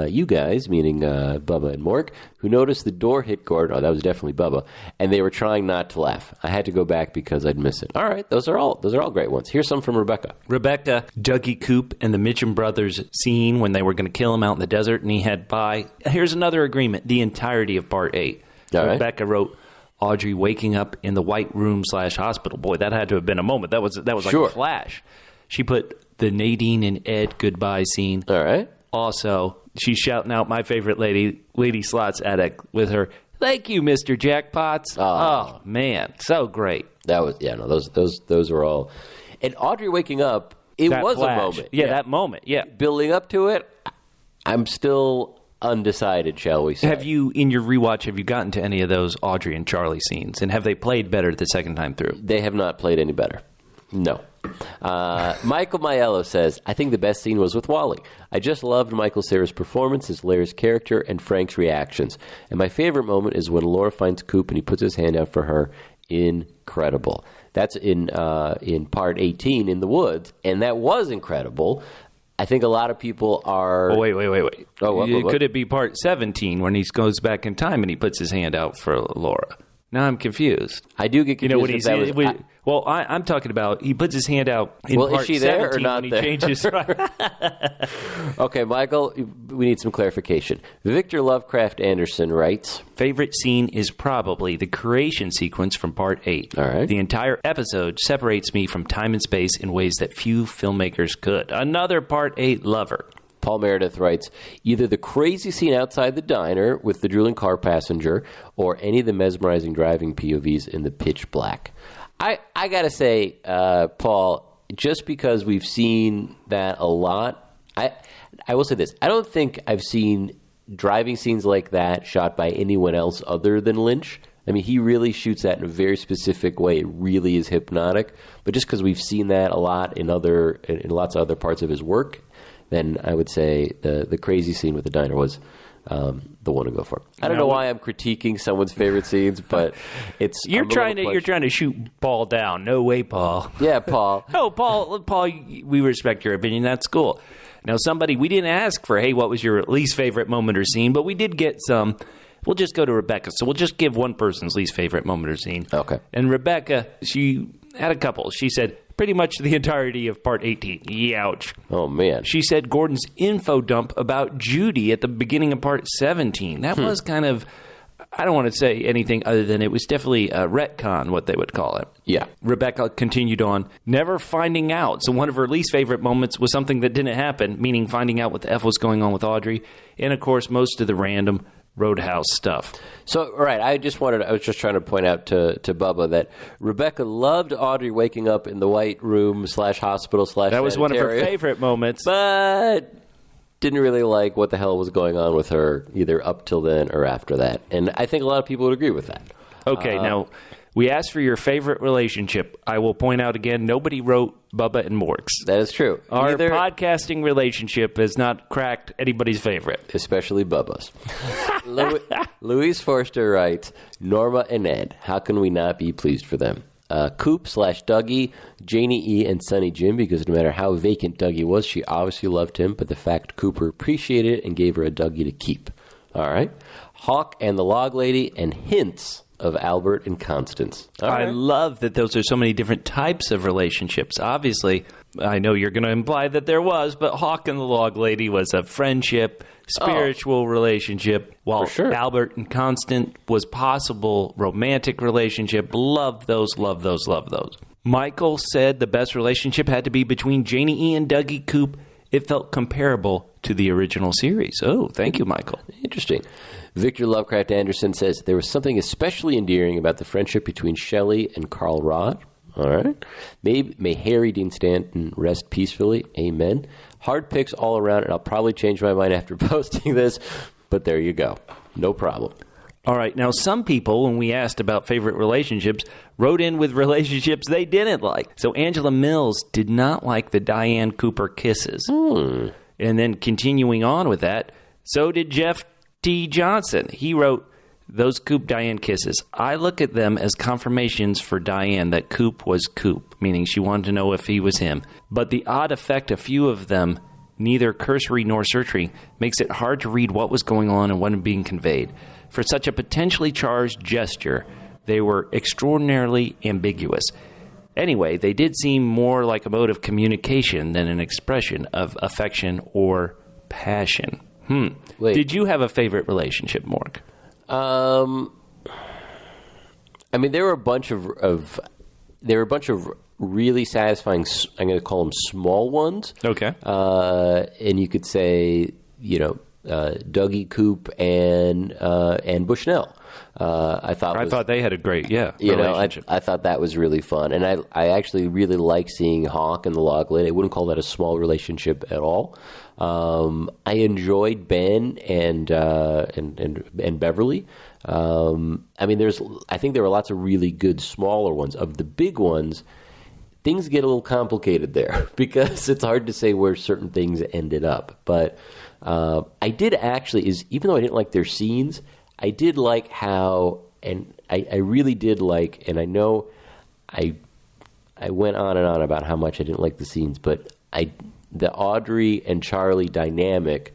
you guys, meaning Bubba and Mork, who noticed the door hit Gordon. Oh, that was definitely Bubba. And they were trying not to laugh. I had to go back because I'd miss it. All right, those are all great ones. Here's some from Rebecca. Rebecca, Dougie Coop and the Mitchum brothers scene when they were going to kill him out in the desert and he had pie. Here's another agreement, the entirety of Part 8. All Rebecca wrote, Audrey waking up in the white room / hospital. Boy, that had to have been a moment. That was like a flash. She put the Nadine and Ed goodbye scene. All right. Also, she's shouting out my favorite Lady Slots addict with her, "Thank you, Mr. Jackpots." Oh man, so great. That was those were all. And Audrey waking up, that was flash. A moment. Yeah, that moment. Yeah, building up to it. I'm still undecided, shall we say? Have you, in your rewatch, have you gotten to any of those Audrey and Charlie scenes, and have they played better the second time through? They have not played any better. No. Michael Maiello says, "I think the best scene was with Wally. I just loved Michael Cera's performance, his Larry's character, and Frank's reactions. And my favorite moment is when Laura finds Coop and he puts his hand out for her. Incredible." That's in Part 18 in the woods, and that was incredible. I think a lot of people are... Oh, wait. Oh, what? Could it be Part 17 when he goes back in time and he puts his hand out for Laura? Now I'm confused. I do get confused. I'm talking about he puts his hand out in part is she there 17 or not when there? He changes. Okay, Michael, we need some clarification. Victor Lovecraft Anderson writes, "Favorite scene is probably the creation sequence from Part 8. All right. The entire episode separates me from time and space in ways that few filmmakers could. Another Part 8 lover." Paul Meredith writes, "Either the crazy scene outside the diner with the drooling car passenger or any of the mesmerizing driving POVs in the pitch black." I got to say, Paul, just because we've seen that a lot, I will say this. I don't think I've seen driving scenes like that shot by anyone else other than Lynch. I mean, he really shoots that in a very specific way. It really is hypnotic. But just because we've seen that a lot in lots of other parts of his work, then I would say the crazy scene with the diner was the one to go for. I don't know why I'm critiquing someone's favorite scenes, but it's you're trying to shoot Paul down. No way, Paul. Yeah, Paul. No, Paul. We respect your opinion. That's cool. Now, we didn't ask for, hey, what was your least favorite moment or scene, but we did get some. We'll just go to Rebecca. So we'll just give one person's least favorite moment or scene. Okay. And Rebecca, she had a couple. She said, pretty much the entirety of Part 18. Youch. Oh, man. She said Gordon's info dump about Judy at the beginning of Part 17. That was kind of I don't want to say anything other than it was definitely a retcon, what they would call it. Yeah. Rebecca continued on, never finding out. So one of her least favorite moments was something that didn't happen, meaning finding out what the F was going on with Audrey. And, of course, most of the random Roadhouse stuff. So, right, I was just trying to point out to Bubba that Rebecca loved Audrey waking up in the white room /hospital / That was one of her favorite moments. But didn't really like what the hell was going on with her either up till then or after that. And I think a lot of people would agree with that. Okay, now, we asked for your favorite relationship. I will point out again, nobody wrote Bubba and Mork's. That is true. Our podcasting relationship has not cracked anybody's favorite. Especially Bubba's. Louise Forster writes, Norma and Ed, how can we not be pleased for them? Coop / Dougie, Janie E. and Sonny Jim, because no matter how vacant Dougie was, she obviously loved him, but the fact Cooper appreciated it and gave her a Dougie to keep. All right. Hawk and the Log Lady, and hints of Albert and Constance. I love that those are so many different types of relationships. Obviously, I know you're going to imply that there was, but Hawk and the Log Lady was a friendship, spiritual relationship, while sure. Albert and Constance was possible romantic relationship. Love those. Michael said the best relationship had to be between Janie E. and Dougie Coop. It felt comparable to the original series. Oh, thank you, Michael. Interesting. Victor Lovecraft Anderson says there was something especially endearing about the friendship between Shelley and Carl Rod. All right. May Harry Dean Stanton rest peacefully. Amen. Hard picks all around, and I'll probably change my mind after posting this, but there you go. No problem. All right. Now, some people, when we asked about favorite relationships, wrote in with relationships they didn't like. So Angela Mills did not like the Diane Cooper kisses. And then continuing on with that, so did Jeff T. Johnson. He wrote, those Coop-Diane kisses, I look at them as confirmations for Diane that Coop was Coop, meaning she wanted to know if he was him. But the odd effect a few of them, neither cursory nor searching, makes it hard to read what was going on and what was being conveyed. For such a potentially charged gesture, they were extraordinarily ambiguous. Anyway, they did seem more like a mode of communication than an expression of affection or passion. Wait. Did you have a favorite relationship, Mork? I mean, there were a bunch of really satisfying, I'm going to call them small ones. Okay. And you could say, Dougie Coop and Bushnell. I thought they had a great relationship. I thought that was really fun, and I actually really like seeing Hawk and the Log Lady. I wouldn't call that a small relationship at all. I enjoyed Ben and Beverly. I think there were lots of really good smaller ones. Of the big ones, things get a little complicated there because it's hard to say where certain things ended up. But I did actually, even though I didn't like their scenes, I did like how, and I really did like, and I know I went on and on about how much I didn't like the scenes, but the Audrey and Charlie dynamic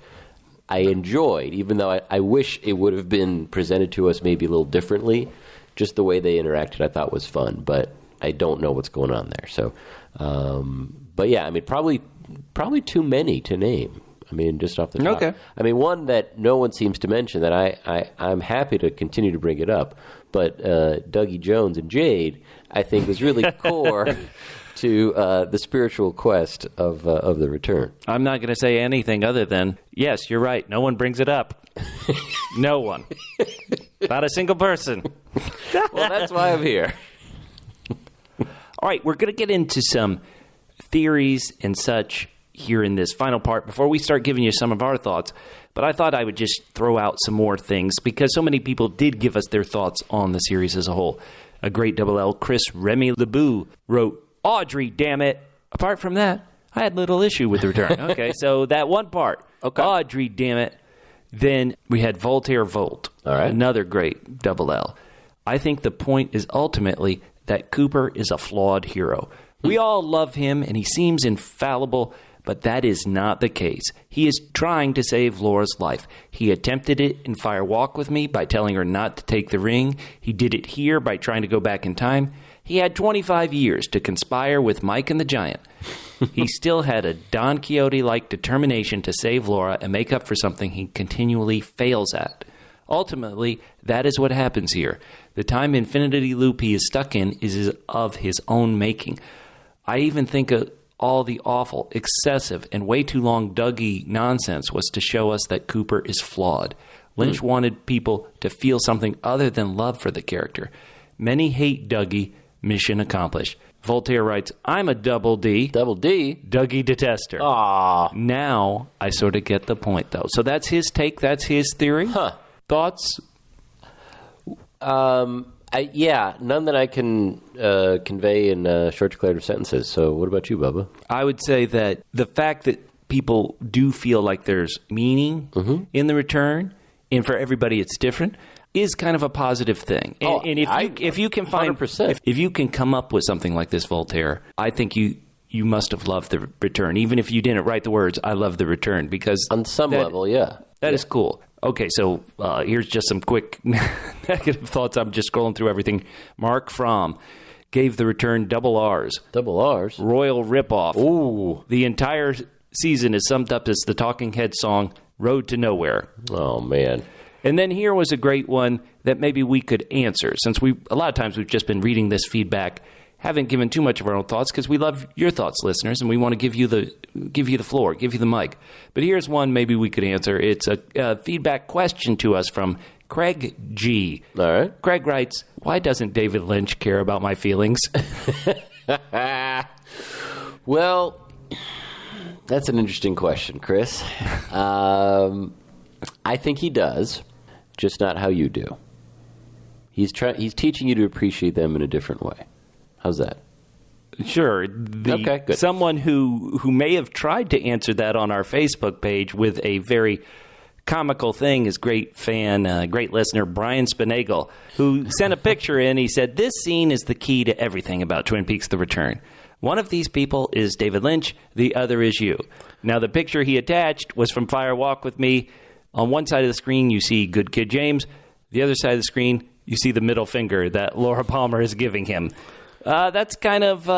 I enjoyed, even though I wish it would have been presented to us maybe a little differently. Just the way they interacted I thought was fun, but I don't know what's going on there. So, but yeah, I mean, probably too many to name. I mean, just off the top. Okay. I mean, one that no one seems to mention that I'm happy to continue to bring it up, but Dougie Jones and Jade, I think, was really core to the spiritual quest of the return. I'm not going to say anything other than, yes, you're right. No one brings it up. No one. Not a single person. Well, that's why I'm here. All right, we're going to get into some theories and such here in this final part before we start giving you some of our thoughts. But I thought I would just throw out some more things because so many people did give us their thoughts on the series as a whole. A great double L, Chris Remy LeBou, wrote, Audrey, damn it. Apart from that, I had little issue with the return. Okay, so that one part. Okay. Audrey, damn it. Then we had Voltaire Volt. All right. Another great double L. I think the point is ultimately that Cooper is a flawed hero. We all love him, and he seems infallible, but that is not the case. He is trying to save Laura's life. He attempted it in Fire Walk with Me by telling her not to take the ring. He did it here by trying to go back in time. He had 25 years to conspire with Mike and the Giant. He still had a Don Quixote-like determination to save Laura and make up for something he continually fails at. Ultimately, that is what happens here. The time infinity loop he is stuck in is of his own making. I even think all the awful, excessive, and way too long Dougie nonsense was to show us that Cooper is flawed. Lynch wanted people to feel something other than love for the character. Many hate Dougie. Mission accomplished. Voltaire writes, I'm a double D. Double D? Dougie detester. Aww. Now, I sort of get the point, though. So that's his take. That's his theory. Huh. Thoughts? None that I can convey in short declarative sentences. So what about you, Bubba? I would say that the fact that people do feel like there's meaning in the return, and for everybody it's different, is kind of a positive thing. And if you can find 100%. If you can come up with something like this, Voltaire, I think you must have loved the return, even if you didn't write the words "I love the return," because on some level, that is cool. Okay, so here's just some quick negative thoughts. I'm just scrolling through everything. Mark Fromm gave the return double R's. Double R's? Royal ripoff. Ooh. The entire season is summed up as the Talking Heads song "Road to Nowhere." Oh man. And then here was a great one that maybe we could answer, since a lot of times we've just been reading this feedback, haven't given too much of our own thoughts because we love your thoughts, listeners, and we want to give you the floor, give you the mic. But here's one maybe we could answer. It's a feedback question to us from Craig G. All right. Craig writes, why doesn't David Lynch care about my feelings? Well, that's an interesting question, Chris. I think he does, just not how you do. He's teaching you to appreciate them in a different way. How's that? Sure. Okay, good. Someone who may have tried to answer that on our Facebook page with a very comical thing is great fan, great listener, Brian Spinagle, who sent a picture in. He said, this scene is the key to everything about Twin Peaks The Return. One of these people is David Lynch. The other is you. Now, the picture he attached was from Fire Walk with Me. On one side of the screen, you see Good Kid James. The other side of the screen, you see the middle finger that Laura Palmer is giving him. That's kind of,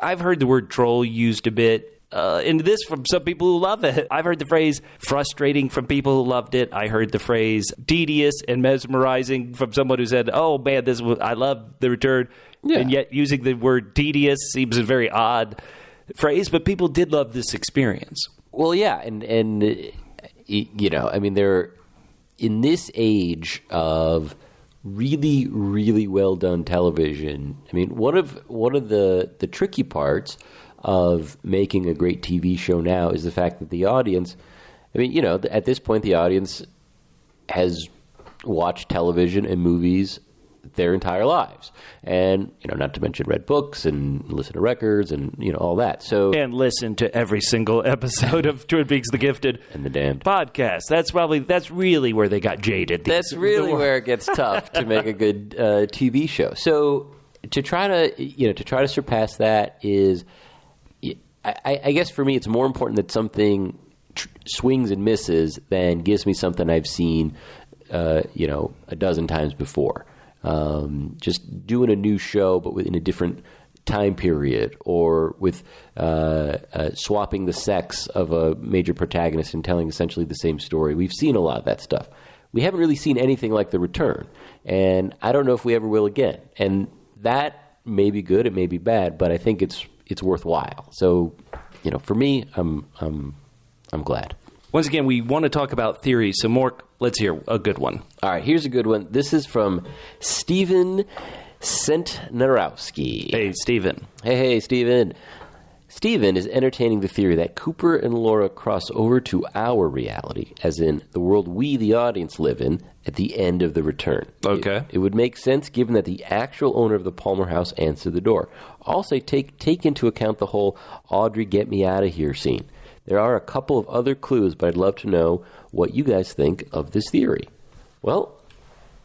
I've heard the word troll used a bit. And this from some people who love it. I've heard the phrase frustrating from people who loved it. I heard the phrase tedious and mesmerizing from someone who said, oh, man, I love the return. Yeah. And yet using the word tedious seems a very odd phrase. But people did love this experience. Well, yeah. And you know, I mean, in this age of really, really well done television. I mean, one of the tricky parts of making a great TV show now is the fact that the audience, I mean, you know, at this point, the audience has watched television and movies their entire lives, and you know, not to mention read books and listen to records and you know all that. So and listen to every single episode of Twin Peaks: The Gifted and the Damned podcast. That's really where they got jaded. That's really where it gets tough to make a good TV show. So to try to surpass that is, I guess for me, it's more important that something swings and misses than gives me something I've seen, a dozen times before. Just doing a new show, but within a different time period, or with swapping the sex of a major protagonist and telling essentially the same story. We've seen a lot of that stuff. We haven't really seen anything like The Return, and I don't know if we ever will again. And that may be good, it may be bad, but I think it's worthwhile. So, you know, for me, I'm glad. Once again, we want to talk about theories. So, Mork, let's hear a good one. All right, here's a good one. This is from Steven Sentnarowski. Hey, Steven. Hey, Steven. Steven is entertaining the theory that Cooper and Laura cross over to our reality, as in the world we, the audience, live in at the end of The Return. Okay. It would make sense given that the actual owner of the Palmer house answered the door. Also, take into account the whole Audrey get me out of here scene. There are a couple of other clues, but I'd love to know what you guys think of this theory. Well,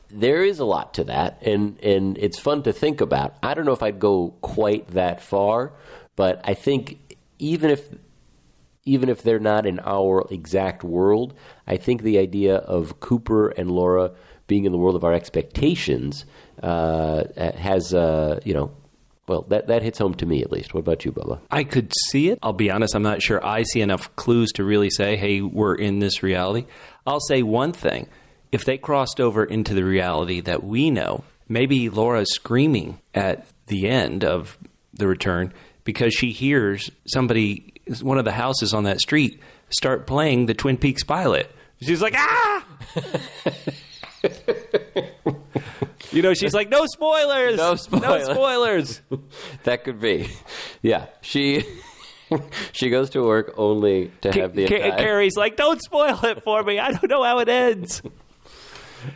there is a lot to that, and it's fun to think about. I don't know if I'd go quite that far, but I think even if they're not in our exact world, I think the idea of Cooper and Laura being in the world of our expectations has, well, that hits home to me, at least. What about you, Bubba? I could see it. I'll be honest, I'm not sure I see enough clues to really say, hey, we're in this reality. I'll say one thing. if they crossed over into the reality that we know, maybe Laura's screaming at the end of The Return because she hears somebody, one of the houses on that street, start playing the Twin Peaks pilot. She's like, ah! She's like, no spoilers! No spoilers! That could be. Yeah. She goes to work only to have the Carrie's like, don't spoil it for me. I don't know how it ends.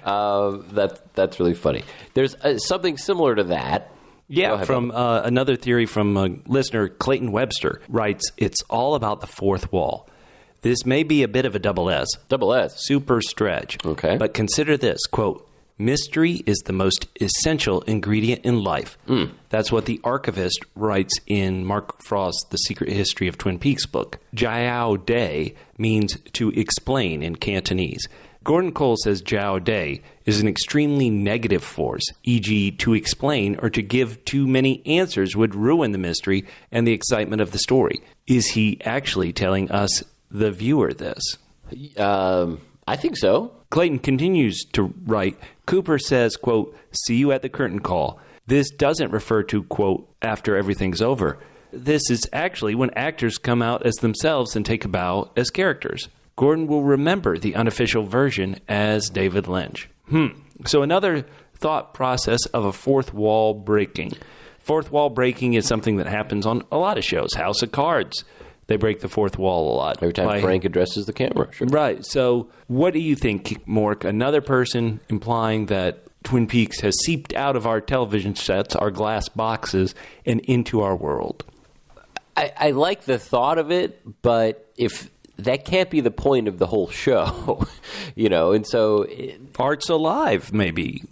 That's really funny. There's something similar to that. Yeah, from another theory from a listener, Clayton Webster, writes, it's all about the fourth wall. This may be a bit of a double S. Double S. Super stretch. Okay. But consider this, quote, mystery is the most essential ingredient in life. That's what the archivist writes in Mark Frost's The Secret History of Twin Peaks book. Jiao De means to explain in Cantonese. Gordon Cole says Jiao De is an extremely negative force, e.g. to explain or to give too many answers would ruin the mystery and the excitement of the story. Is he actually telling us, the viewer, this? I think so. Clayton continues to write, Cooper says, quote, see you at the curtain call. This doesn't refer to, quote, after everything's over. This is actually when actors come out as themselves and take a bow as characters. Gordon will remember the unofficial version as David Lynch. So another thought process of a fourth wall breaking. Fourth wall breaking is something that happens on a lot of shows. House of Cards. They break the fourth wall a lot. Every time Frank addresses the camera. Sure. Right. So what do you think, Mork? Another person implying that Twin Peaks has seeped out of our television sets, our glass boxes, and into our world. I like the thought of it, but if that can't be the point of the whole show, and so... Art's alive, maybe.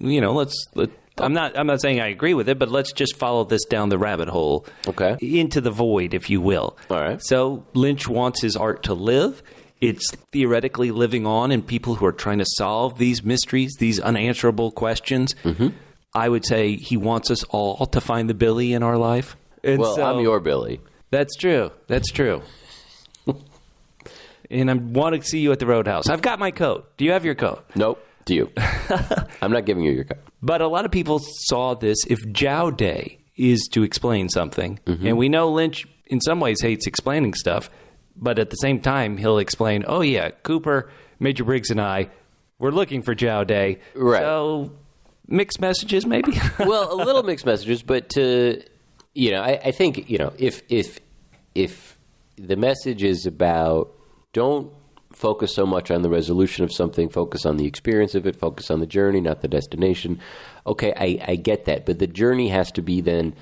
I'm not saying I agree with it, but let's just follow this down the rabbit hole. Okay. Into the void, if you will. All right. So Lynch wants his art to live. It's theoretically living on in people who are trying to solve these mysteries, these unanswerable questions. Mm-hmm. I would say he wants us all to find the Billy in our life. And so, I'm your Billy. That's true. And I want to see you at the Roadhouse. I've got my coat. Do you have your coat? Nope. Do you? I'm not giving you your coat. But a lot of people saw this. If Jiao De is to explain something, and we know Lynch in some ways hates explaining stuff, but at the same time he'll explain, oh yeah, Cooper, Major Briggs, and I, we're looking for Jiao De. Right. So mixed messages, maybe. Well, a little mixed messages, but I think if the message is about don't focus so much on the resolution of something, focus on the experience of it, focus on the journey, not the destination. Okay, I get that, but the journey has to be then,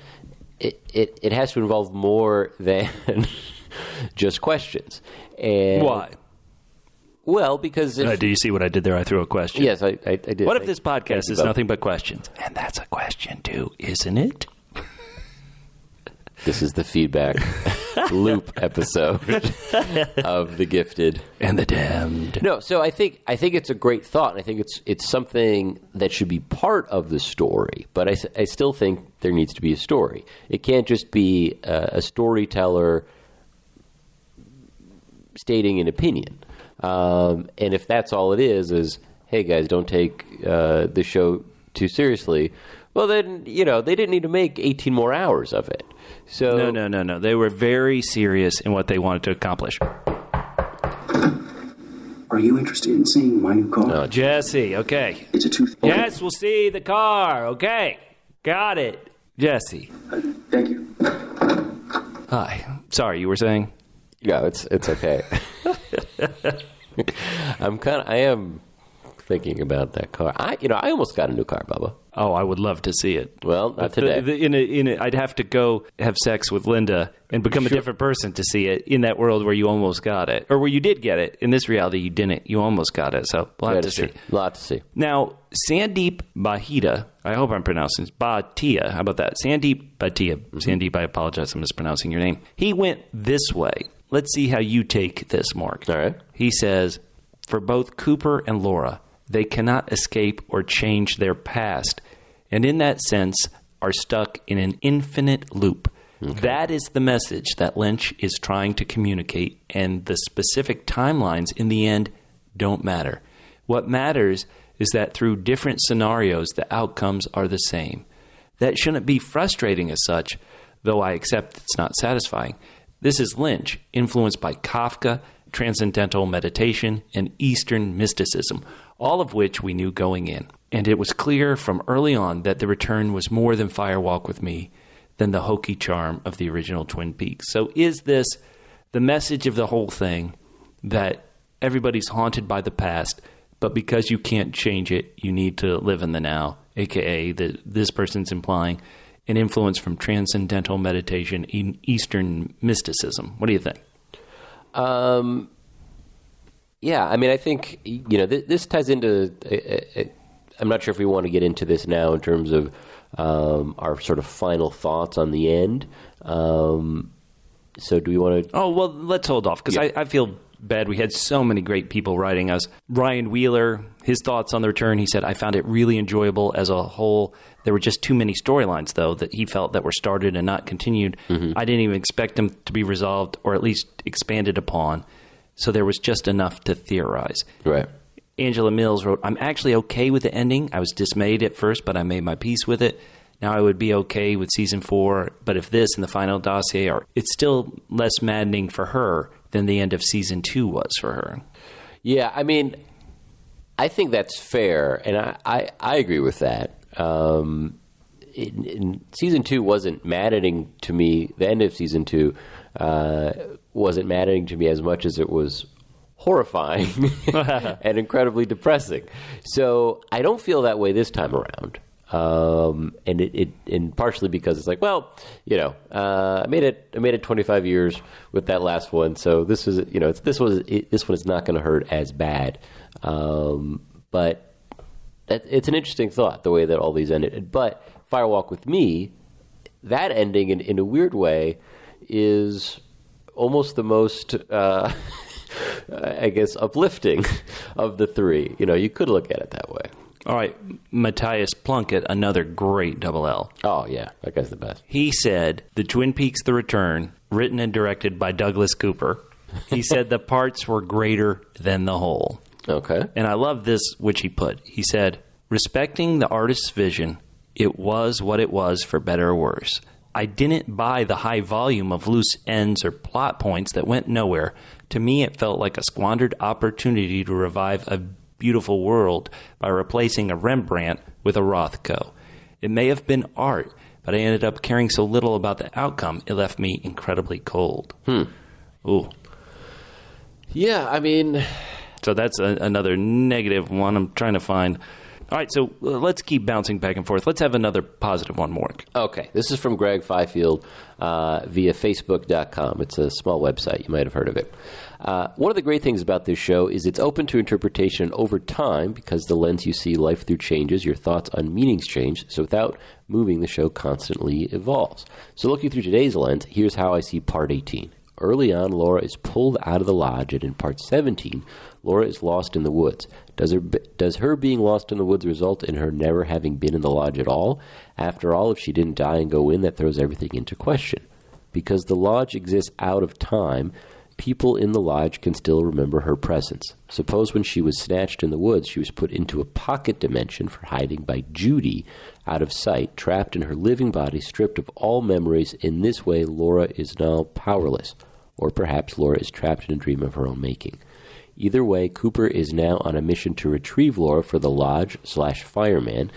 it has to involve more than just questions. And why? Well, because do you see what I did there? I threw a question. Yes, I did. What if this podcast is nothing but questions? And that's a question too, isn't it? This is the feedback loop episode of The Gifted and the Damned. No, so I think it's a great thought, and I think it's something that should be part of the story. But I still think there needs to be a story. It can't just be a storyteller stating an opinion. And if that's all it is, hey guys, don't take the show too seriously. Well, then they didn't need to make 18 more hours of it. So No. They were very serious in what they wanted to accomplish. Are you interested in seeing my new car? No, Jesse, okay. It's a tooth. Yes, we'll see the car. Okay. Got it. Jesse. Thank you. Hi. Sorry, you were saying? Yeah, it's okay. I am thinking about that car. I almost got a new car, Bubba. Oh, I would love to see it. Well, not today. I'd have to go have sex with Linda and become a different person to see it in that world where you almost got it. Or where you did get it. In this reality, you didn't. You almost got it. So we'll have to see. A lot to see. Now, Sandeep Bhatia, I hope I'm pronouncing this, Bhatia, how about that? Sandeep Bhatia. Mm-hmm. Sandeep, I apologize, I'm mispronouncing your name. He went this way. Let's see how you take this, Mark. All right. He says, for both Cooper and Laura, they cannot escape or change their past, and in that sense are stuck in an infinite loop. Okay. That is the message that Lynch is trying to communicate, and the specific timelines in the end don't matter. What matters is that through different scenarios, the outcomes are the same. That shouldn't be frustrating as such, though I accept it's not satisfying. This is Lynch, influenced by Kafka, transcendental meditation, and Eastern mysticism, all of which we knew going in. And it was clear from early on that The Return was more than Fire Walk with Me, than the hokey charm of the original Twin Peaks. So is this the message of the whole thing, that everybody's haunted by the past, but because you can't change it, you need to live in the now, a.k.a. this person's implying an influence from transcendental meditation in Eastern mysticism? What do you think? Yeah, I mean, I think, this ties into... I'm not sure if we want to get into this now in terms of our sort of final thoughts on the end. So do we want to... Oh, well, let's hold off, because I feel bad. We had so many great people writing us. Ryan Wheeler, his thoughts on The Return, he said, I found it really enjoyable as a whole. There were just too many storylines, though, that he felt that were started and not continued. Mm-hmm. I didn't even expect them to be resolved or at least expanded upon. So there was just enough to theorize. Right. Angela Mills wrote, I'm actually okay with the ending. I was dismayed at first, but I made my peace with it. Now I would be okay with season 4, but if this and the final dossier are, it's still less maddening for her than the end of season 2 was for her. Yeah, I mean, I think that's fair, and I agree with that. In season 2 wasn't maddening to me. The end of season 2 wasn't maddening to me as much as it was horrifying and incredibly depressing. So I don't feel that way this time around. And partially because it's like, well, I made it 25 years with that last one, so this is, this one is not going to hurt as bad. But it's an interesting thought, the way that all these ended. But Firewalk with Me, that ending in a weird way is almost the most, I guess, uplifting of the three. You could look at it that way. All right, Matthias Plunkett, another great double L. Oh, yeah, that guy's the best. He said, The Twin Peaks The Return, written and directed by Douglas Cooper. He said the parts were greater than the whole. Okay. And I love this, which he put. He said, respecting the artist's vision, it was what it was for better or worse. I didn't buy the high volume of loose ends or plot points that went nowhere. To me, it felt like a squandered opportunity to revive a beautiful world by replacing a Rembrandt with a Rothko. It may have been art, but I ended up caring so little about the outcome, it left me incredibly cold. Ooh. Yeah, I mean... So that's another negative one I'm trying to find. All right, so let's keep bouncing back and forth. Let's have another positive one, Mork. Okay, this is from Greg Fifield via Facebook.com. It's a small website. You might have heard of it. One of the great things about this show is it's open to interpretation over time because the lens you see life through changes, your thoughts on meanings change, so without moving, the show constantly evolves. So looking through today's lens, here's how I see Part 18. Early on, Laura is pulled out of the lodge, and in Part 17, Laura is lost in the woods. Does her being lost in the woods result in her never having been in the lodge at all? After all, if she didn't die and go in, that throws everything into question. Because the lodge exists out of time, people in the lodge can still remember her presence. Suppose when she was snatched in the woods, she was put into a pocket dimension for hiding by Judy, out of sight, trapped in her living body, stripped of all memories. In this way, Laura is now powerless. Or perhaps Laura is trapped in a dream of her own making. Either way, Cooper is now on a mission to retrieve Laura for the lodge/fireman,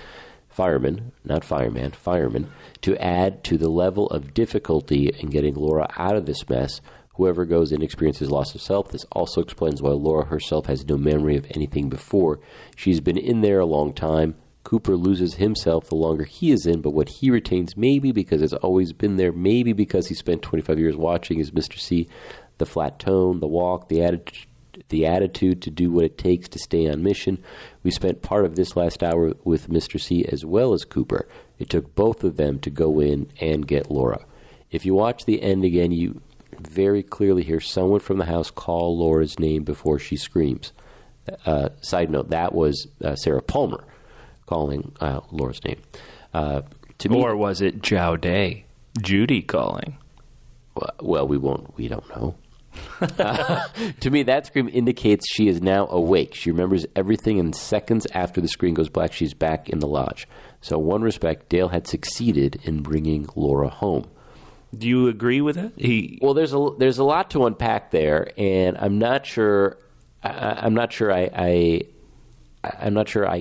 to add to the level of difficulty in getting Laura out of this mess. Whoever goes in experiences loss of self. This also explains why Laura herself has no memory of anything before. She's been in there a long time. Cooper loses himself the longer he is in, but what he retains, maybe because it's always been there, maybe because he spent 25 years watching, is Mr. C, the flat tone, the walk, the attitude to do what it takes to stay on mission. We spent part of this last hour with Mr. C as well as Cooper. It took both of them to go in and get Laura. If you watch the end again, you very clearly hear someone from the house call Laura's name before she screams. Side note, that was Sarah Palmer calling Laura's name. Or was it Jaude, Judy calling? Well, we don't know. To me, that scream indicates she is now awake. She remembers everything, and seconds after the screen goes black, she's back in the lodge. So, in one respect, Dale had succeeded in bringing Laura home. Do you agree with that? Well, there's a lot to unpack there, and I'm not sure. I'm not sure I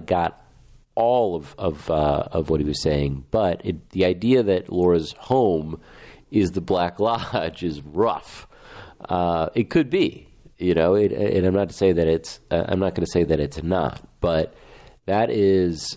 got all of what he was saying, but the idea that Laura's home is the Black Lodge is rough. It could be, and I'm not to say that it's. I'm not going to say that it's not, but that is.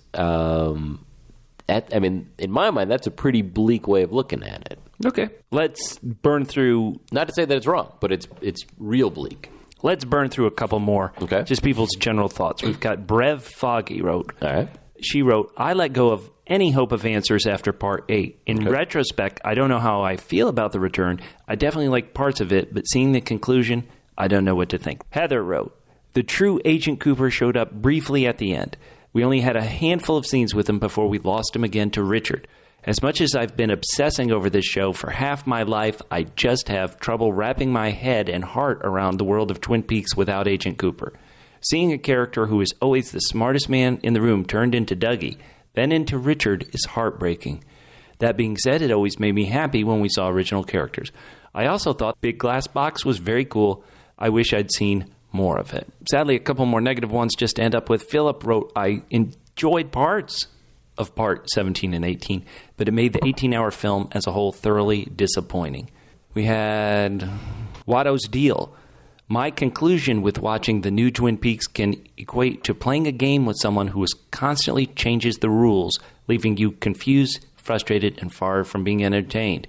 In my mind, that's a pretty bleak way of looking at it. Okay, let's burn through. Not to say that it's wrong, but it's real bleak. Let's burn through a couple more. Okay, just people's general thoughts. We've got Brev Foggy wrote. All right, she wrote, "I let go of any hope of answers after part 8. In retrospect, I don't know how I feel about the return. I definitely like parts of it, but seeing the conclusion, I don't know what to think." Heather wrote, "The true Agent Cooper showed up briefly at the end. We only had a handful of scenes with him before we lost him again to Richard. As much as I've been obsessing over this show for half my life, I just have trouble wrapping my head and heart around the world of Twin Peaks without Agent Cooper. Seeing a character who is always the smartest man in the room turned into Dougie, then into Richard, is heartbreaking. That being said, it always made me happy when we saw original characters. I also thought Big Glass Box was very cool. I wish I'd seen more of it." Sadly, a couple more negative ones just to end up with. Philip wrote, "I enjoyed parts of part 17 and 18, but it made the 18-hour film as a whole thoroughly disappointing." We had Watto's Deal. "My conclusion with watching the new Twin Peaks can equate to playing a game with someone who constantly changes the rules, leaving you confused, frustrated, and far from being entertained."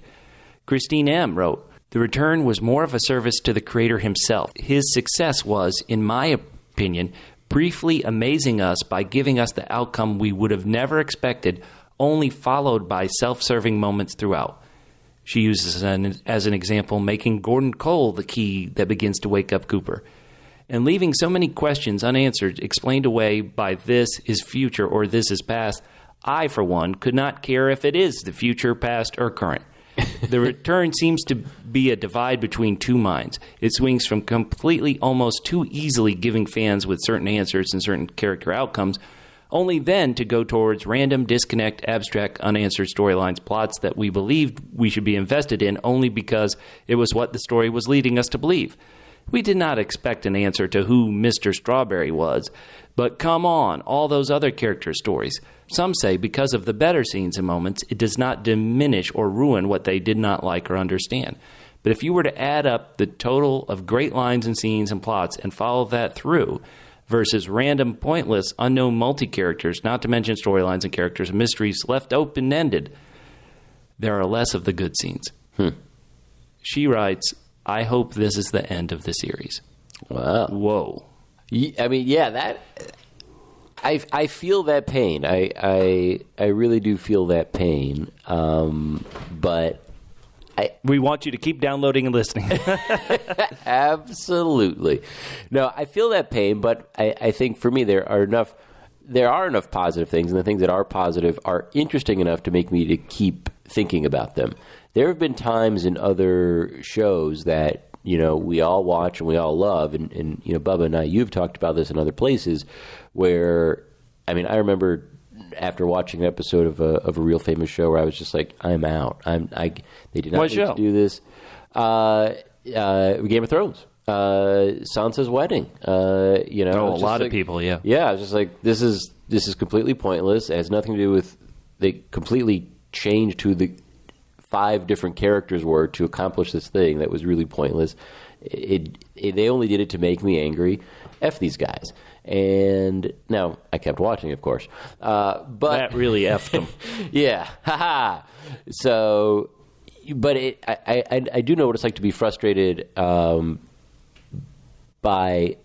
Christine M. wrote, "The return was more of a service to the creator himself. His success was, in my opinion, briefly amazing us by giving us the outcome we would have never expected, only followed by self-serving moments throughout." She uses as an example making Gordon Cole the key that begins to wake up Cooper. "And leaving so many questions unanswered, explained away by this is future or this is past, I, for one, could not care if it is the future, past, or current. The return seems to be a divide between two minds. It swings from completely, almost too easily giving fans with certain answers and certain character outcomes, only then to go towards random, disconnect, abstract, unanswered storylines, plots that we believed we should be invested in only because it was what the story was leading us to believe. We did not expect an answer to who Mr. Strawberry was, but come on, all those other character stories. Some say because of the better scenes and moments, it does not diminish or ruin what they did not like or understand. But if you were to add up the total of great lines and scenes and plots and follow that through, versus random, pointless, unknown multi-characters, not to mention storylines and characters and mysteries left open-ended, there are less of the good scenes." She writes, "I hope this is the end of the series." Wow. Whoa. I mean, yeah, that... I feel that pain. I really do feel that pain. But... we want you to keep downloading and listening. Absolutely. No, I feel that pain, but I think for me there are enough positive things, and the things that are positive are interesting enough to make me to keep thinking about them. There have been times in other shows that, we all watch and we all love, and Bubba and I, you've talked about this in other places, where, I remember after watching an episode of a real famous show where I was just like, I'm out. They did not need to do this. Game of Thrones. Sansa's wedding. A lot of people, yeah. Yeah, I was just like, this is completely pointless. It has nothing to do with, they completely changed who the 5 different characters were to accomplish this thing that was really pointless. They only did it to make me angry. F these guys. And now I kept watching, of course. But that really effed them. Yeah. Haha. So, but I do know what it's like to be frustrated by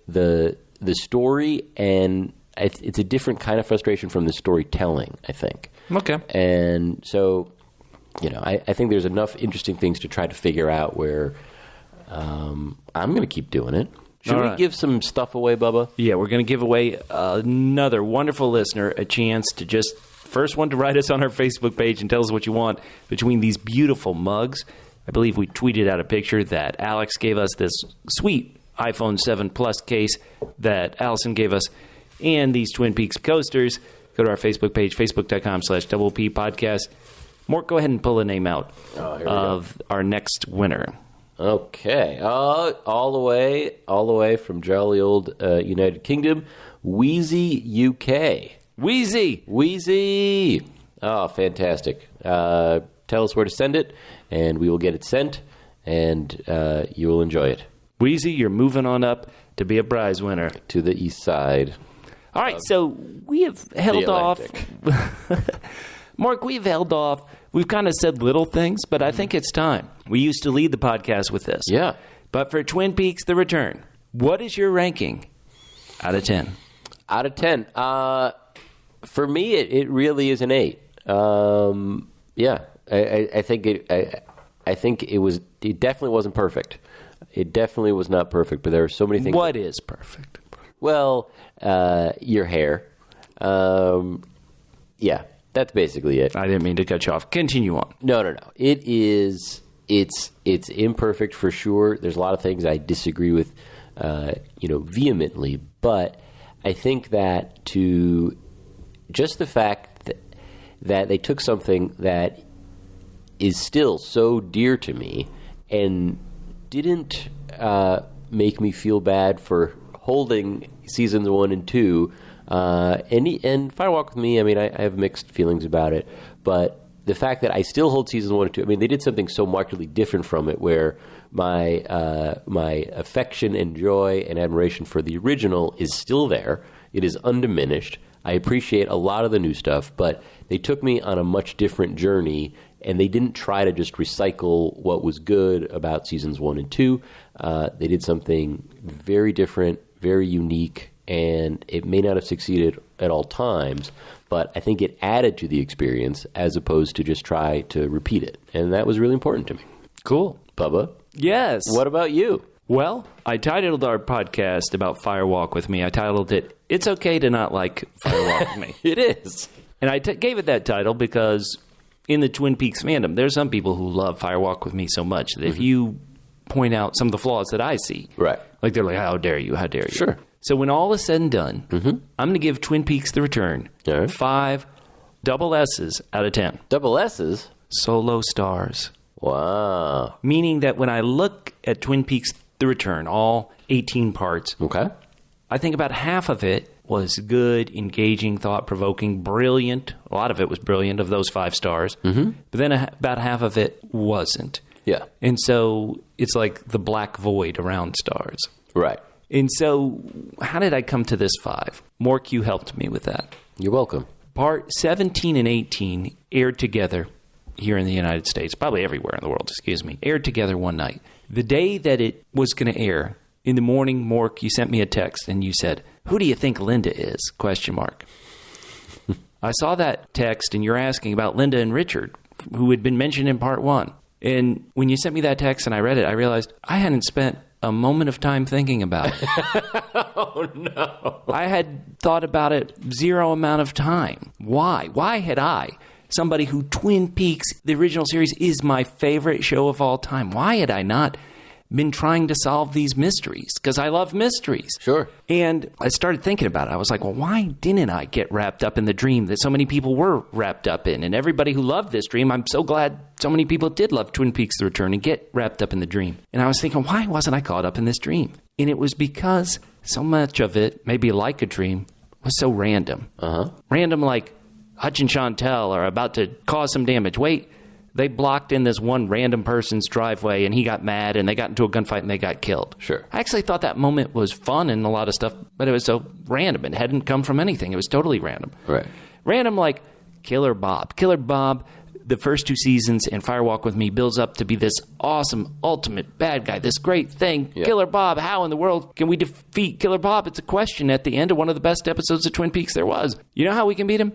the story, and it's a different kind of frustration from the storytelling, I think. Okay. And so, I think there's enough interesting things to try to figure out where I'm going to keep doing it. Should we give some stuff away, Bubba? Yeah, we're going to give away another wonderful listener a chance to just, first one to write us on our Facebook page and tell us what you want between these beautiful mugs I believe we tweeted out a picture that Alex gave us this sweet iPhone 7 Plus case that Allison gave us, and these Twin Peaks coasters. Go to our Facebook page, facebook.com/Double P Podcast. Mork, go ahead and pull a name out of our next winner. Okay. All the way from jolly old United Kingdom, Wheezy UK. Wheezy! Oh, fantastic. Tell us where to send it, and we will get it sent, and you will enjoy it. Wheezy, you're moving on up to be a prize winner. To the east side. All right, so we have held off. Mark, we've held off. We've kind of said little things, but I think it's time. We used to lead the podcast with this. Yeah. But for Twin Peaks: The Return, what is your ranking out of 10? Out of 10. For me, it really is an 8. Yeah. I think it definitely wasn't perfect. It definitely was not perfect, but there are so many things. What is perfect? Well, your hair. Yeah, that's basically it. I didn't mean to cut you off. Continue on. No. It's imperfect for sure. There's a lot of things I disagree with, vehemently. But I think that just the fact that they took something that is still so dear to me and didn't make me feel bad for holding seasons 1 and 2. And Fire Walk with Me, I mean, I have mixed feelings about it. But the fact that I still hold seasons 1 and 2, I mean, they did something so markedly different from it where my affection and joy and admiration for the original is still there. It is undiminished. I appreciate a lot of the new stuff, but they took me on a much different journey, and they didn't try to just recycle what was good about seasons 1 and 2. They did something very different, very unique, and it may not have succeeded at all times, but I think it added to the experience as opposed to just try to repeat it. And that was really important to me. Cool. Bubba? Yes. What about you? Well, I titled our podcast about Fire Walk with Me. I titled it, It's Okay to Not Like Fire Walk with Me. It is. And I gave it that title because in the Twin Peaks fandom, there's some people who love Fire Walk with Me so much that if you point out some of the flaws that I see, right, like they're like, how dare you, how dare you. Sure. So when all is said and done, I'm going to give Twin Peaks: The Return 5 double S's out of 10. Double S's? Solo stars. Wow. Meaning that when I look at Twin Peaks: The Return, all 18 parts, okay, I think about half of it was good, engaging, thought-provoking, brilliant. A lot of it was brilliant, of those 5 stars. But then about half of it wasn't. Yeah. And so it's like the black void around stars. Right. And so how did I come to this 5? Mork, you helped me with that. You're welcome. Part 17 and 18 aired together here in the United States, probably everywhere in the world, aired together one night. The day that it was going to air, in the morning, Mork, you sent me a text and you said, "Who do you think Linda is?" ? I saw that text and you're asking about Linda and Richard, who had been mentioned in part 1. And when you sent me that text and I read it, I realized I hadn't spent a moment of time thinking about it. Oh, no. I had thought about it zero amount of time. Why? Why had I, somebody who Twin Peaks, the original series, is my favorite show of all time, why had I not been trying to solve these mysteries? Because I love mysteries. Sure. And I started thinking about it. I was like, well, why didn't I get wrapped up in the dream that so many people were wrapped up in? And everybody who loved this dream, I'm so glad so many people did love Twin Peaks: The Return and get wrapped up in the dream. And I was thinking, why wasn't I caught up in this dream? And it was because so much of it, maybe like a dream, was so random. Random, like Hutch and Chantel are about to cause some damage. Wait, they blocked in this one random person's driveway and he got mad and they got into a gunfight and they got killed. Sure. I actually thought that moment was fun and a lot of stuff, but it was so random. It hadn't come from anything. It was totally random. Right. Random like Killer Bob. Killer Bob, the first 2 seasons in Fire Walk with Me, builds up to be this awesome, ultimate bad guy, this great thing. Yeah. Killer Bob, how in the world can we defeat Killer Bob? It's a question at the end of one of the best episodes of Twin Peaks there was. You know how we can beat him?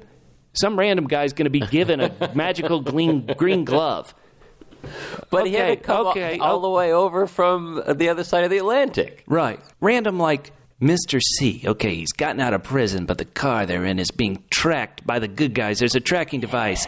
Some random guy's going to be given a magical green glove. But he had to come all the way over from the other side of the Atlantic. Right. Random like Mr. C. Okay, he's gotten out of prison, but the car they're in is being tracked by the good guys. There's a tracking device.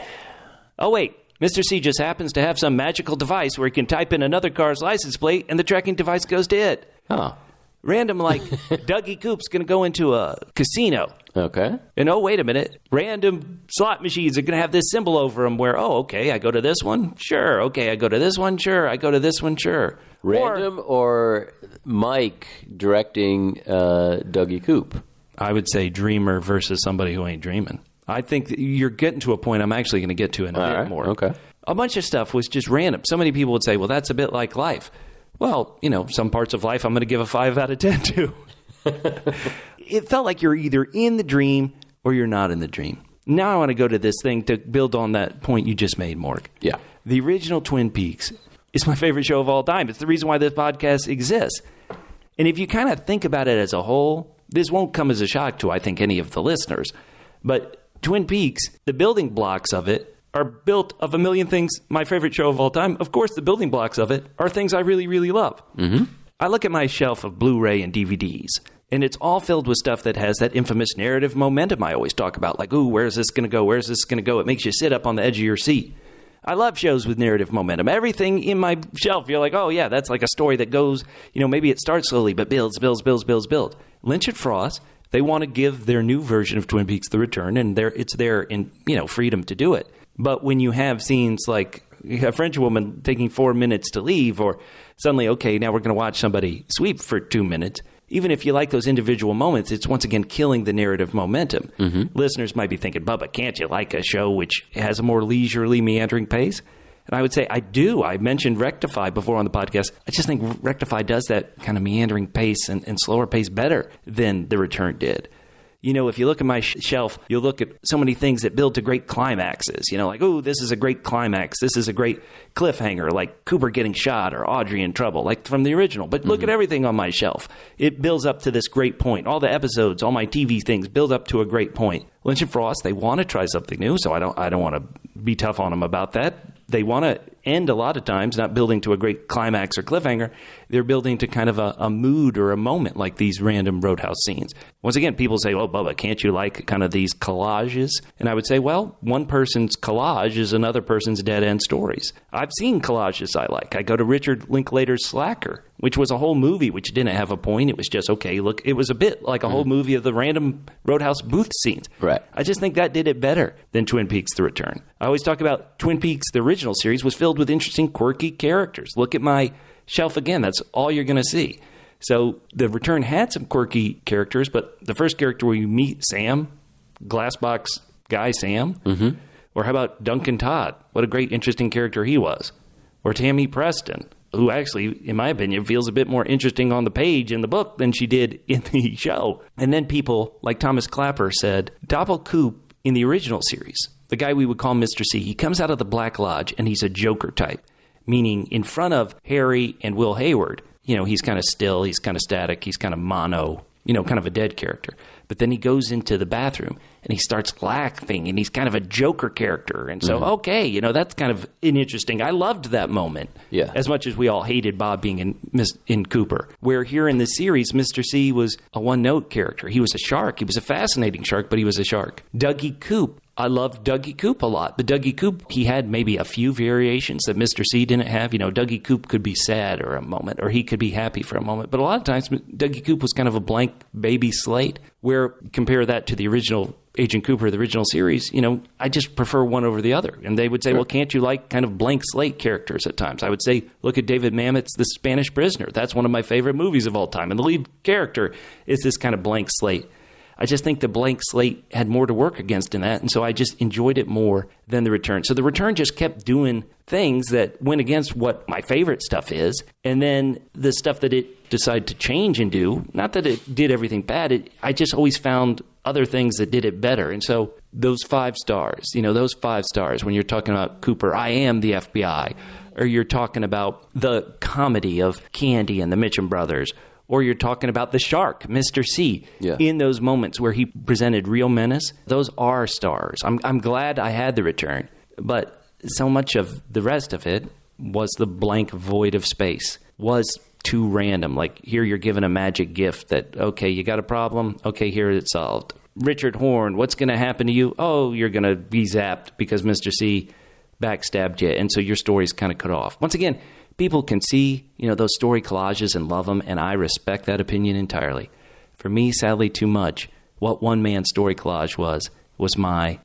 Oh, wait. Mr. C just happens to have some magical device where he can type in another car's license plate and the tracking device goes to it. Huh. Random, like, Dougie Coop's going to go into a casino. Okay. And, oh, wait a minute. Random slot machines are going to have this symbol over them where, oh, okay, I go to this one. Sure. Okay, I go to this one. Sure. I go to this one. Sure. Random or Mike directing Dougie Coop? I would say dreamer versus somebody who ain't dreaming. I think that you're getting to a point I'm actually going to get to in a bit more. Okay. A bunch of stuff was just random. So many people would say, well, that's a bit like life. Well, you know, some parts of life I'm going to give a 5 out of 10 to. It felt like you're either in the dream or you're not in the dream. Now I want to go to this thing to build on that point you just made, Mork. Yeah. The original Twin Peaks is my favorite show of all time. It's the reason why this podcast exists. And if you kind of think about it as a whole, this won't come as a shock to, I think, any of the listeners. But Twin Peaks, the building blocks of it, are built of a million things. My favorite show of all time, of course, the building blocks of it are things I really, really love. Mm-hmm. I look at my shelf of Blu-ray and DVDs, and it's all filled with stuff that has that infamous narrative momentum I always talk about. Like, ooh, where's this going to go? Where's this going to go? It makes you sit up on the edge of your seat. I love shows with narrative momentum. Everything in my shelf, you're like, oh, yeah, that's like a story that goes, you know, maybe it starts slowly, but builds. Lynch and Frost, they want to give their new version of Twin Peaks The Return, and it's their freedom to do it. But when you have scenes like a French woman taking 4 minutes to leave, or suddenly, okay, now we're going to watch somebody sweep for 2 minutes, even if you like those individual moments, it's once again killing the narrative momentum. Mm-hmm. Listeners might be thinking, Bubba, can't you like a show which has a more leisurely, meandering pace? And I would say I do. I mentioned Rectify before on the podcast. I just think Rectify does that kind of meandering pace and slower pace better than The Return did. You know, if you look at my shelf, you'll look at so many things that build to great climaxes. You know, like, oh, this is a great climax. This is a great cliffhanger, like Cooper getting shot or Audrey in trouble, like from the original. But look at everything on my shelf. It builds up to this great point. All the episodes, all my TV things build up to a great point. Lynch and Frost, they want to try something new, so I don't want to be tough on them about that. They want to end a lot of times not building to a great climax or cliffhanger. They're building to kind of a mood or a moment like these random Roadhouse scenes. Once again, people say, oh, Bubba, can't you like kind of these collages? And I would say, well, one person's collage is another person's dead-end stories. I've seen collages I like. I go to Richard Linklater's Slacker, which was a whole movie which didn't have a point. It was just, okay, look, it was a bit like a whole movie of the random Roadhouse booth scenes. Right. I just think that did it better than Twin Peaks The Return. I always talk about Twin Peaks, the original series, was filled with interesting, quirky characters. Look at my shelf again. That's all you're going to see. So The Return had some quirky characters, but the first character where you meet Sam, Glassbox guy Sam, or how about Duncan Todd? What a great, interesting character he was. Or Tammy Preston, who actually, in my opinion, feels a bit more interesting on the page in the book than she did in the show. And then people like Thomas Clapper said, Doppel Coop in the original series, the guy we would call Mr. C, he comes out of the Black Lodge and he's a Joker type, meaning in front of Harry and Will Hayward, you know, he's kind of still, he's kind of static, he's kind of mono, you know, kind of a dead character. But then he goes into the bathroom and he starts laughing and he's kind of a Joker character. And so, okay, you know, that's kind of interesting. I loved that moment. Yeah. As much as we all hated Bob being in Cooper. Where here in the series, Mr. C was a one-note character. He was a shark. He was a fascinating shark, but he was a shark. Dougie Coop. I loved Dougie Coop a lot. But Dougie Coop, he had maybe a few variations that Mr. C didn't have. You know, Dougie Coop could be sad or a moment, or he could be happy for a moment. But a lot of times, Dougie Coop was kind of a blank baby slate, where compare that to the original Agent Cooper, the original series, you know, I just prefer one over the other. And they would say, well, can't you like kind of blank slate characters at times? I would say, look at David Mamet's The Spanish Prisoner. That's one of my favorite movies of all time. And the lead character is this kind of blank slate. I just think the blank slate had more to work against in that, and so I just enjoyed it more than The Return. So The Return just kept doing things that went against what my favorite stuff is, and then the stuff that it decided to change and do, not that it did everything bad, I just always found other things that did it better. And so those 5 stars, you know, those 5 stars, when you're talking about Cooper, I am the FBI, or you're talking about the comedy of Candy and the Mitchum brothers, or you're talking about the shark, Mr. C, in those moments where he presented real menace. Those are stars. I'm glad I had The Return, but so much of the rest of it was the blank void of space, was too random. Like, here you're given a magic gift that, okay, you got a problem? Okay, here it's solved. Richard Horn, what's going to happen to you? Oh, you're going to be zapped because Mr. C backstabbed you, and so your story's kind of cut off. Once again, people can see, those story collages and love them, and I respect that opinion entirely. For me, sadly, too much, what one man's story collage was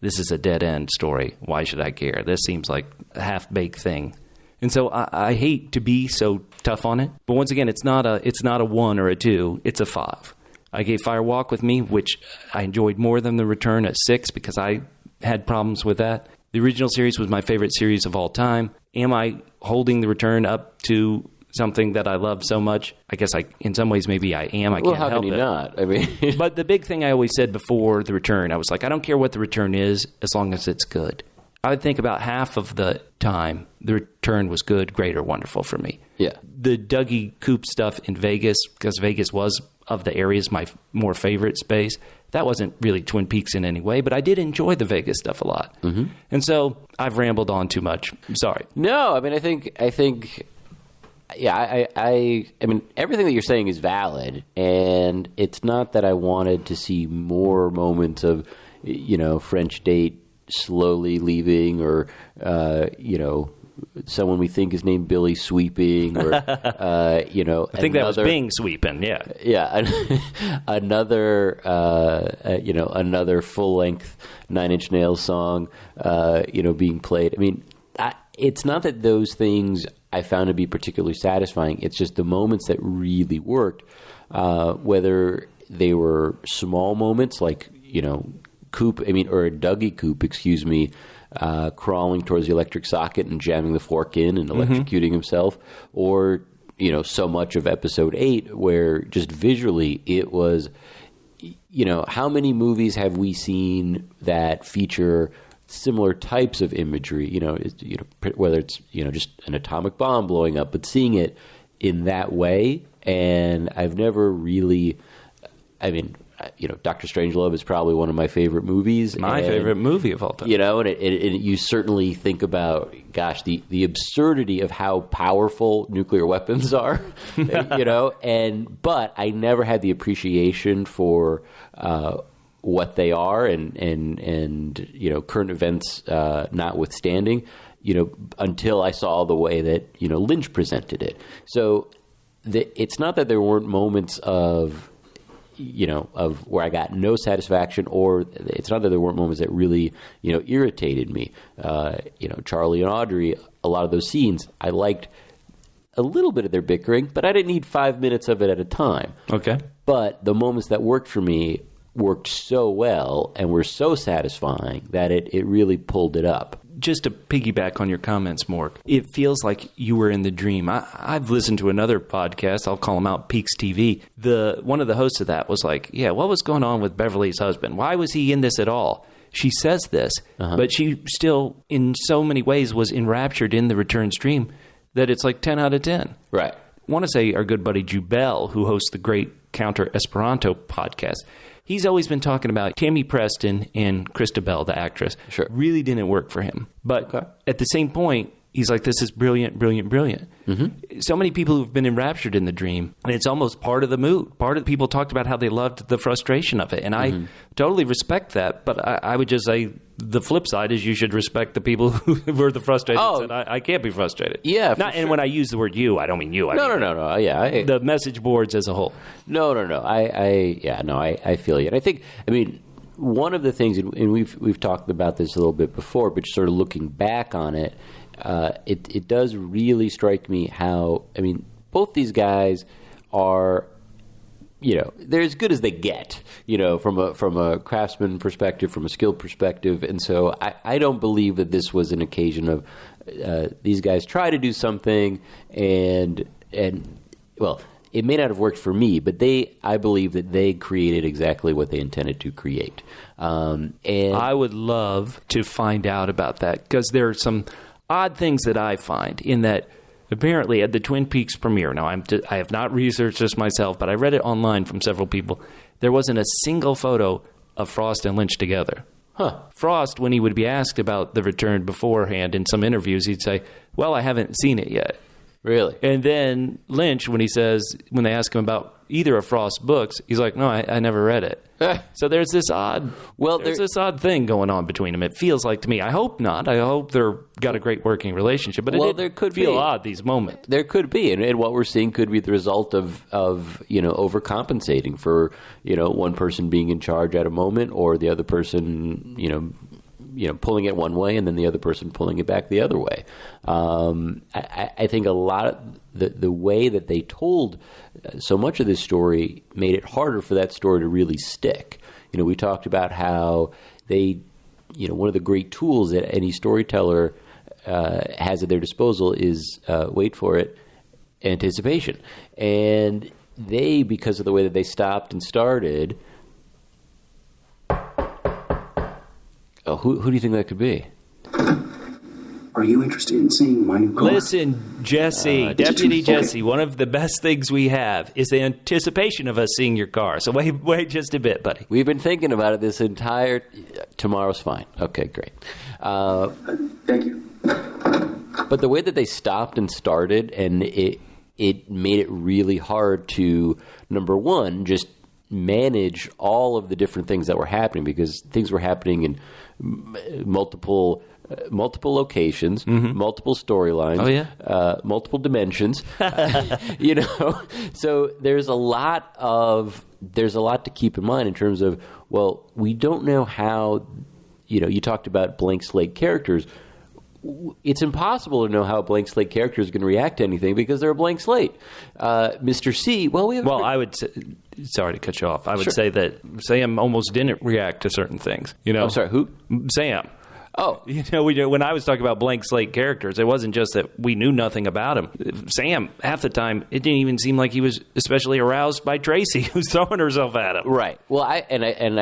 this is a dead-end story. Why should I care? This seems like a half-baked thing. And so I hate to be so tough on it. But once again, it's not a 1 or a 2. It's a 5. I gave Fire Walk with Me, which I enjoyed more than The Return, at 6 because I had problems with that. The original series was my favorite series of all time. Am I holding The Return up to something that I love so much? I guess in some ways maybe I am. I can't help it. Well, how can you not? I mean, but the big thing I always said before The Return, I was like, I don't care what The Return is as long as it's good. I would think about half of the time The Return was good, great, or wonderful for me. Yeah. The Dougie Coop stuff in Vegas, because Vegas was, of the areas, my more favorite space. That wasn't really Twin Peaks in any way, but I did enjoy the Vegas stuff a lot. Mm-hmm. And so I've rambled on too much. I'm sorry. No, I mean, I think, yeah, I mean, everything that you're saying is valid, and it's not that I wanted to see more moments of, French date slowly leaving, or someone we think is named Billy sweeping, or I think that was Bing sweeping. Another another full length Nine Inch Nails song being played. I mean, it's not that those things I found to be particularly satisfying. It's just the moments that really worked, whether they were small moments like Dougie Coop, crawling towards the electric socket and jamming the fork in and electrocuting himself, or, so much of episode 8 where just visually it was, how many movies have we seen that feature similar types of imagery, whether it's, just an atomic bomb blowing up, but seeing it in that way. And I've never really, Dr. Strangelove is probably one of my favorite movies. My favorite movie of all time. And you certainly think about, gosh, the absurdity of how powerful nuclear weapons are, but I never had the appreciation for what they are and current events notwithstanding, until I saw the way that, Lynch presented it. So it's not that there weren't moments of where I got no satisfaction, or it's not that there weren't moments that really, irritated me. Charlie and Audrey, a lot of those scenes, I liked a little bit of their bickering, but I didn't need 5 minutes of it at a time. Okay. But the moments that worked for me worked so well and were so satisfying that it really pulled it up. Just to piggyback on your comments, Mork, it feels like you were in the dream. I've listened to another podcast, I'll call them out, Peaks TV. One of the hosts of that was like, yeah, what was going on with Beverly's husband? Why was he in this at all? She says this, but she still, in so many ways, was enraptured in the return stream that it's like 10 out of 10. Right. I want to say our good buddy Jubel, who hosts the great Counter Esperanto podcast, he's always been talking about Tammy Preston and Christabel, the actress. Sure. Really didn't work for him. But at the same point, he's like, this is brilliant, brilliant, brilliant. Mm-hmm. So many people who've been enraptured in the dream, and it's almost part of the mood. Part of the people talked about how they loved the frustration of it. And I totally respect that. But I would just say the flip side is you should respect the people who were the frustrated. Oh. I can't be frustrated. Yeah. And when I use the word you, I don't mean you. No. Yeah. The message boards as a whole. No. I feel you. And I think, one of the things, and we've talked about this a little bit before, but sort of looking back on it, it does really strike me how, both these guys are, they're as good as they get, from a craftsman perspective, from a skilled perspective. And so I don't believe that this was an occasion of these guys try to do something and well, it may not have worked for me, but I believe that they created exactly what they intended to create. And I would love to find out about that, because there are some odd things that I find in that. Apparently, at the Twin Peaks premiere, now I have not researched this myself, but I read it online from several people, there wasn't a single photo of Frost and Lynch together. Huh. Frost, when he would be asked about The Return beforehand in some interviews, he'd say, well, I haven't seen it yet. Really? And then Lynch, when they ask him about either of Frost's books, he's like, no, I never read it. So there's this odd thing going on between them. It feels like to me. I hope not. I hope they're got a great working relationship. But there could feel odd these moments. There could be, and what we're seeing could be the result of overcompensating for one person being in charge at a moment, or the other person pulling it one way and then the other person pulling it back the other way. I think a lot of the way that they told so much of this story made it harder for that story to really stick. We talked about how they, one of the great tools that any storyteller has at their disposal is, wait for it, anticipation. And they, because of the way that they stopped and started, who do you think that could be? Are you interested in seeing my new car? Listen, Jesse, Deputy Jesse, one of the best things we have is the anticipation of us seeing your car. So wait just a bit, buddy. We've been thinking about it this entire... Tomorrow's fine. Okay, great. Thank you. But the way that they stopped and started, and it made it really hard to, number one, just manage all of the different things that were happening, because things were happening in multiple locations, multiple storylines, multiple dimensions. So there's a lot to keep in mind in terms of, well, we don't know how. You talked about blank slate characters. It's impossible to know how a blank slate character is going to react to anything because they're a blank slate. Mr. C, I would say, sorry to cut you off. I would say that Sam almost didn't react to certain things. I'm sorry, who? Sam. Oh. When I was talking about blank slate characters, it wasn't just that we knew nothing about him. Sam, half the time, it didn't even seem like he was especially aroused by Tracy, who's throwing herself at him. Right. Well, I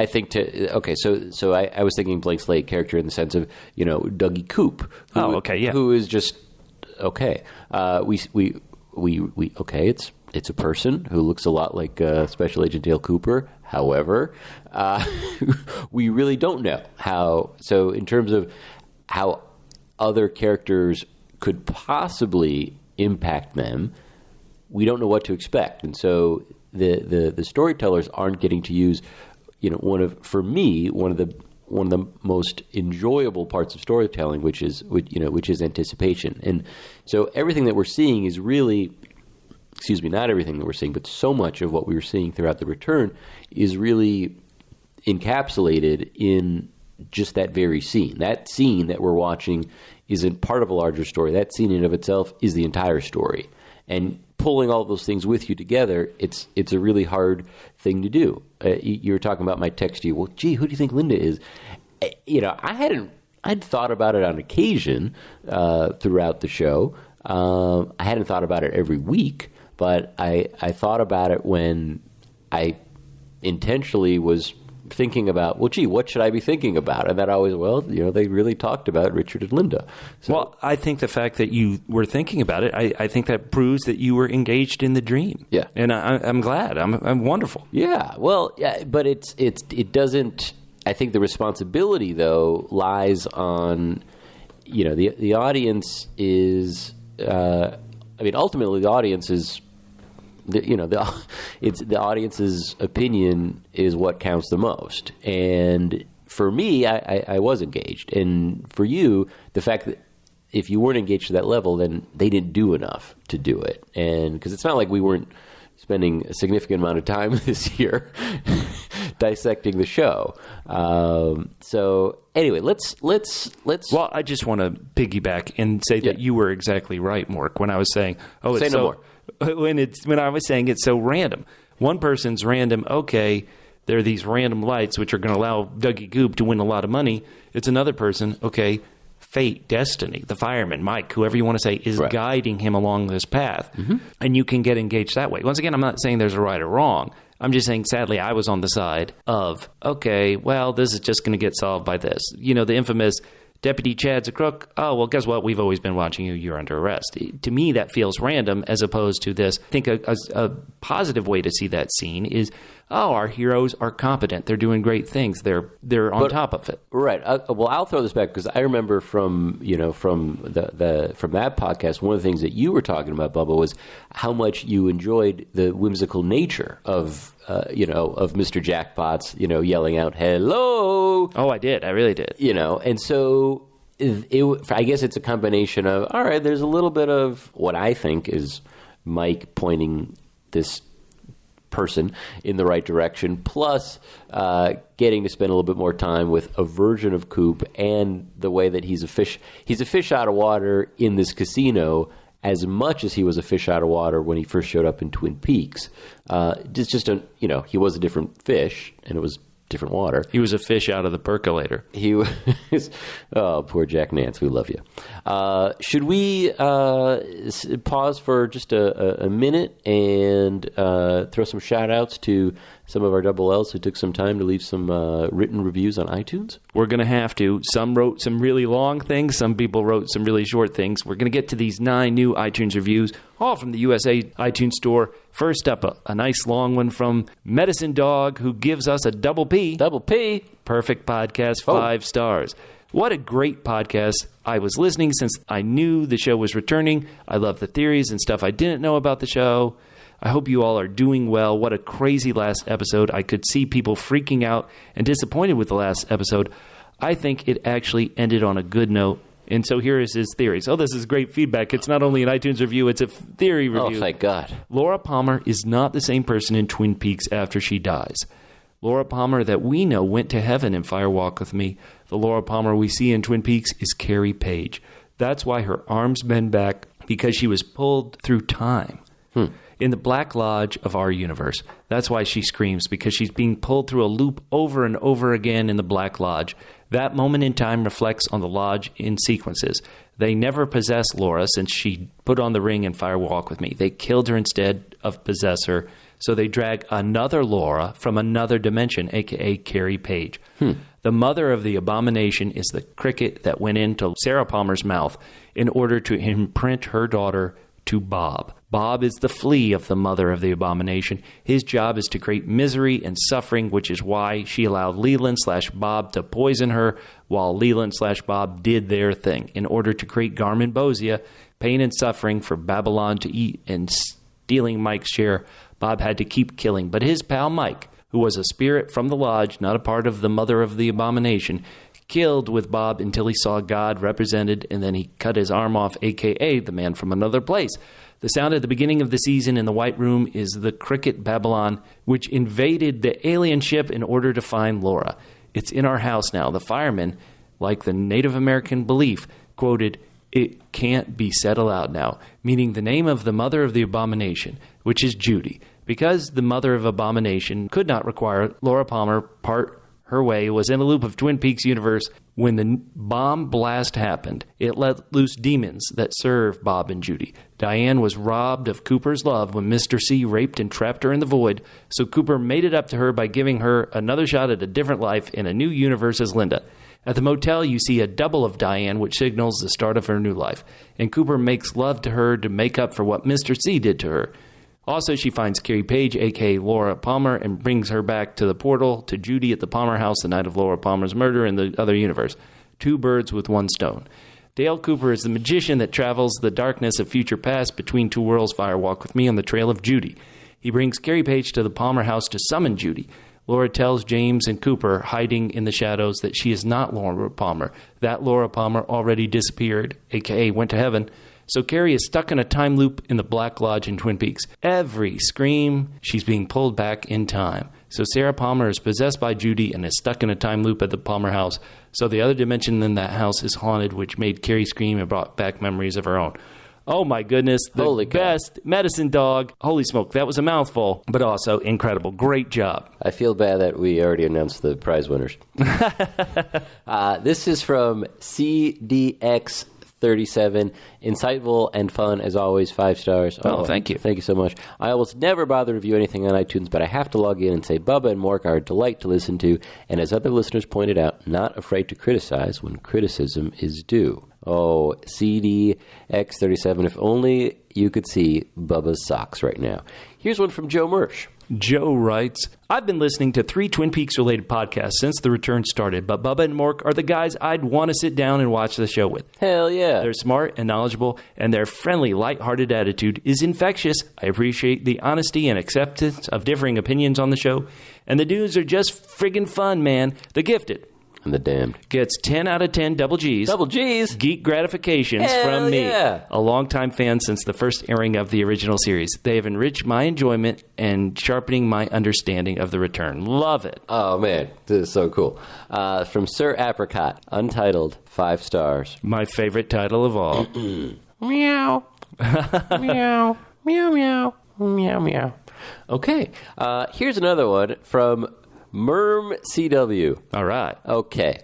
think so I was thinking blank slate character in the sense of, Dougie Coop. Who is just, okay. It's a person who looks a lot like Special Agent Dale Cooper. However, we really don't know how. So in terms of how other characters could possibly impact them, we don't know what to expect. And so the storytellers aren't getting to use, one of the most enjoyable parts of storytelling, which is anticipation. And so everything that we're seeing is really... not everything that we're seeing, but so much of what we were seeing throughout the return is really encapsulated in just that very scene. That scene that we're watching isn't part of a larger story. That scene in and of itself is the entire story. And pulling all those things with you together, it's a really hard thing to do. You were talking about my text to you. Well, gee, who do you think Linda is? I'd thought about it on occasion throughout the show. I hadn't thought about it every week. But I thought about it when I intentionally was thinking about, well, gee, what should I be thinking about? And that always, they really talked about Richard and Linda. So, well, I think the fact that you were thinking about it, I think that proves that you were engaged in the dream. Yeah. And I'm glad. I'm wonderful. Yeah. Well, yeah, but it doesn't, I think the responsibility, though, lies on, the audience is, ultimately the audience is, the audience's opinion is what counts the most. And for me, I was engaged. And for you, the fact that if you weren't engaged to that level, then they didn't do enough to do it. And because it's not like we weren't spending a significant amount of time this year dissecting the show. So anyway, let's. Well, I just want to piggyback and say that you were exactly right, Mork, when I was saying, say no more. When I was saying it's so random. One person's random, okay, there are these random lights which are going to allow Dougie Goop to win a lot of money. It's another person, okay, fate, destiny, the fireman, Mike, whoever you want to say, is guiding him along this path. Mm-hmm. And you can get engaged that way. Once again, I'm not saying there's a right or wrong. I'm just saying, sadly, I was on the side of, okay, well, this is just going to get solved by this. The infamous Deputy Chad's a crook. Oh, well, guess what? We've always been watching you. You're under arrest. To me, that feels random as opposed to this. I think a positive way to see that scene is, our heroes are competent. They're doing great things. They're on top of it. Right. Well, I'll throw this back because I remember from that podcast, one of the things that you were talking about, Bubba, was how much you enjoyed the whimsical nature of Mr. Jackpot's, yelling out "hello." Oh, I did. I really did. And so I guess it's a combination of, all right, there's a little bit of what I think is Mike pointing this person in the right direction, plus getting to spend a little bit more time with a version of Coop and the way that he's a fish out of water in this casino as much as he was a fish out of water when he first showed up in Twin Peaks. He was a different fish, and it was different water. He was a fish out of the percolator. He was, oh, poor Jack Nance, we love you. Should we pause for just a minute and throw some shout-outs to some of our double L's who took some time to leave some written reviews on iTunes? We're going to have to. Some wrote some really long things. Some people wrote some really short things. We're going to get to these 9 new iTunes reviews, all from the USA iTunes Store. First up, a nice long one from Medicine Dog, who gives us a double P. Double P. Perfect podcast, 5 stars. What a great podcast. I was listening since I knew the show was returning. I love the theories and stuff I didn't know about the show. I hope you all are doing well. What a crazy last episode. I could see people freaking out and disappointed with the last episode. I think it actually ended on a good note. And so here is his theories. Oh, this is great feedback. It's not only an iTunes review, it's a theory review. Oh, thank God. Laura Palmer is not the same person in Twin Peaks after she dies. Laura Palmer that we know went to heaven in Fire Walk with Me. The Laura Palmer we see in Twin Peaks is Carrie Page. That's why her arms bend back, because she was pulled through time. In the Black Lodge of our universe. That's why she screams, because she's being pulled through a loop over and over again in the Black Lodge. That moment in time reflects on the Lodge in sequences. They never possessed Laura since she put on the ring in Fire Walk with Me. They killed her instead of possess her, so they drag another Laura from another dimension, a.k.a. Carrie Page. The mother of the abomination is the cricket that went into Sarah Palmer's mouth in order to imprint her daughter to Bob. Bob is the flea of the mother of the abomination. His job is to create misery and suffering, which is why she allowed Leland/Bob to poison her while Leland/Bob did their thing. In order to create Garmin Bosia, pain and suffering for Babylon to eat and stealing Mike's share, Bob had to keep killing. But his pal Mike, who was a spirit from the lodge, not a part of the mother of the abomination, killed with Bob until he saw God represented, and then he cut his arm off, a.k.a. the man from another place. The sound at the beginning of the season in the White Room is the cricket Babylon, which invaded the alien ship in order to find Laura. It's in our house now. The fireman, like the Native American belief, quoted, "It can't be said aloud now," meaning the name of the mother of the abomination, which is Judy. Because the mother of abomination could not require Laura Palmer part her way was in a loop of Twin Peaks universe. When the bomb blast happened, it let loose demons that serve Bob and Judy. Diane was robbed of Cooper's love when Mr. C raped and trapped her in the void, so Cooper made it up to her by giving her another shot at a different life in a new universe as Linda. At the motel, you see a double of Diane, which signals the start of her new life, and Cooper makes love to her to make up for what Mr. C did to her. Also, she finds Carrie Page, a.k.a. Laura Palmer, and brings her back to the portal to Judy at the Palmer house the night of Laura Palmer's murder in the other universe. 2 birds with 1 stone. Dale Cooper is the magician that travels the darkness of future past between 2 worlds. Fire Walk with Me on the trail of Judy. He brings Carrie Page to the Palmer house to summon Judy. Laura tells James and Cooper, hiding in the shadows, that she is not Laura Palmer. That Laura Palmer already disappeared, a.k.a. went to heaven. So Carrie is stuck in a time loop in the Black Lodge in Twin Peaks. Every scream, she's being pulled back in time. So Sarah Palmer is possessed by Judy and is stuck in a time loop at the Palmer house. So the other dimension in that house is haunted, which made Carrie scream and brought back memories of her own. Oh my goodness, the best Medicine Dog. Holy smoke, that was a mouthful, but also incredible. Great job. I feel bad that we already announced the prize winners. This is from CDX 37. Insightful and fun as always. 5 stars. Oh, thank you. Thank you so much. I almost never bother to review anything on iTunes, but I have to log in and say Bubba and Mork are a delight to listen to, and as other listeners pointed out, not afraid to criticize when criticism is due. Oh, CDX37, if only you could see Bubba's socks right now. Here's one from Joe Mersch. Joe writes, I've been listening to 3 Twin Peaks-related podcasts since the return started, but Bubba and Mork are the guys I'd want to sit down and watch the show with. Hell yeah. They're smart and knowledgeable, and their friendly, lighthearted attitude is infectious. I appreciate the honesty and acceptance of differing opinions on the show, and the dudes are just friggin' fun, man. The Gifted. And the Damned. Gets 10 out of 10 double Gs. Double Gs? Geek gratifications from me. Yeah. A longtime fan since the first airing of the original series. They have enriched my enjoyment and sharpening my understanding of the return. Love it. Oh, man. This is so cool. From Sir Apricot. Untitled. 5 stars. My favorite title of all. Meow. Meow. Meow, meow. Meow, meow. Okay. Here's another one from Merm CW. All right. Okay.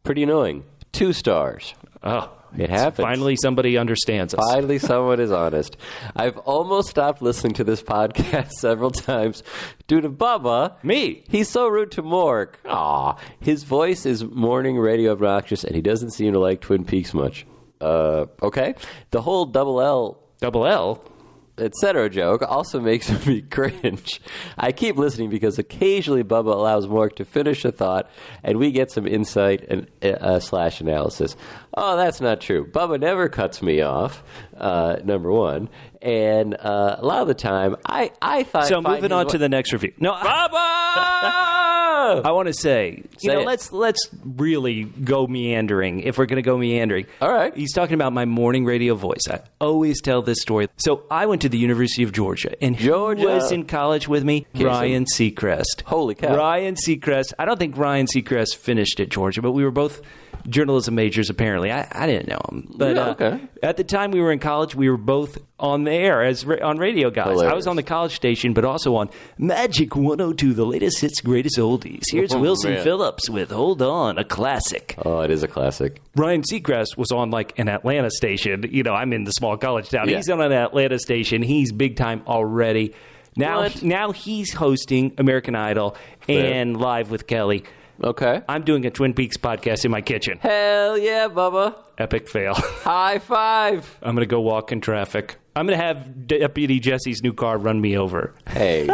Pretty annoying. 2 stars. Oh, it happens. Finally, somebody understands us. Finally, someone is honest. I've almost stopped listening to this podcast several times due to Bubba. Me. He's so rude to Mork. Aw. His voice is morning radio obnoxious, and he doesn't seem to like Twin Peaks much. Okay. The whole double L, etc. joke also makes me cringe. I keep listening because occasionally Bubba allows Mork to finish a thought, and we get some insight and slash analysis. Oh, that's not true. Bubba never cuts me off, number one. And a lot of the time, I thought... So moving on to the next review. No, Bubba! I want to say, let's really go meandering if we're going to go meandering. All right. He's talking about my morning radio voice. I always tell this story. So I went to the University of Georgia, and who was in college with me? Ryan Seacrest. Holy cow. Ryan Seacrest. I don't think Ryan Seacrest finished at Georgia, but we were both journalism majors, apparently. I didn't know him. But at the time we were in college, we were both on the air on radio guys. Hilarious. I was on the college station, but also on Magic 102, the latest hits, greatest oldies. Here's Wilson Phillips with Hold On, a classic. Oh, it is a classic. Ryan Seacrest was on like an Atlanta station. You know, I'm in the small college town. Yeah. He's on an Atlanta station. He's big time already. Now he's hosting American Idol and Live with Kelly. Okay. I'm doing a Twin Peaks podcast in my kitchen. Hell yeah, Bubba. Epic fail. High five. I'm going to go walk in traffic. I'm going to have Deputy Jesse's new car run me over. Hey,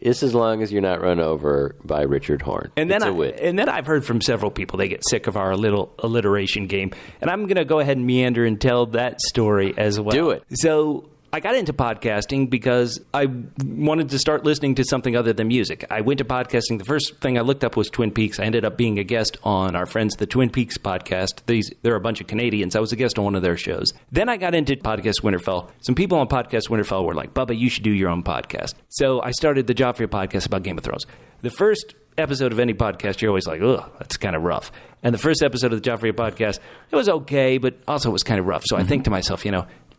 just as long as you're not run over by Richard Horn. And then, it's a win. And then I've heard from several people they get sick of our little alliteration game. And I'm going to go ahead and meander and tell that story as well. Do it. So I got into podcasting because I wanted to start listening to something other than music. I went to podcasting. The first thing I looked up was Twin Peaks. I ended up being a guest on our friends, the Twin Peaks podcast. They're a bunch of Canadians. I was a guest on one of their shows. Then I got into Podcast Winterfell. Some people on Podcast Winterfell were like, Bubba, you should do your own podcast. So I started the Joffrey podcast about Game of Thrones. The first episode of any podcast, you're always like, ugh, that's kind of rough. And the first episode of the Joffrey podcast, it was okay, but also it was kind of rough. So I think to myself,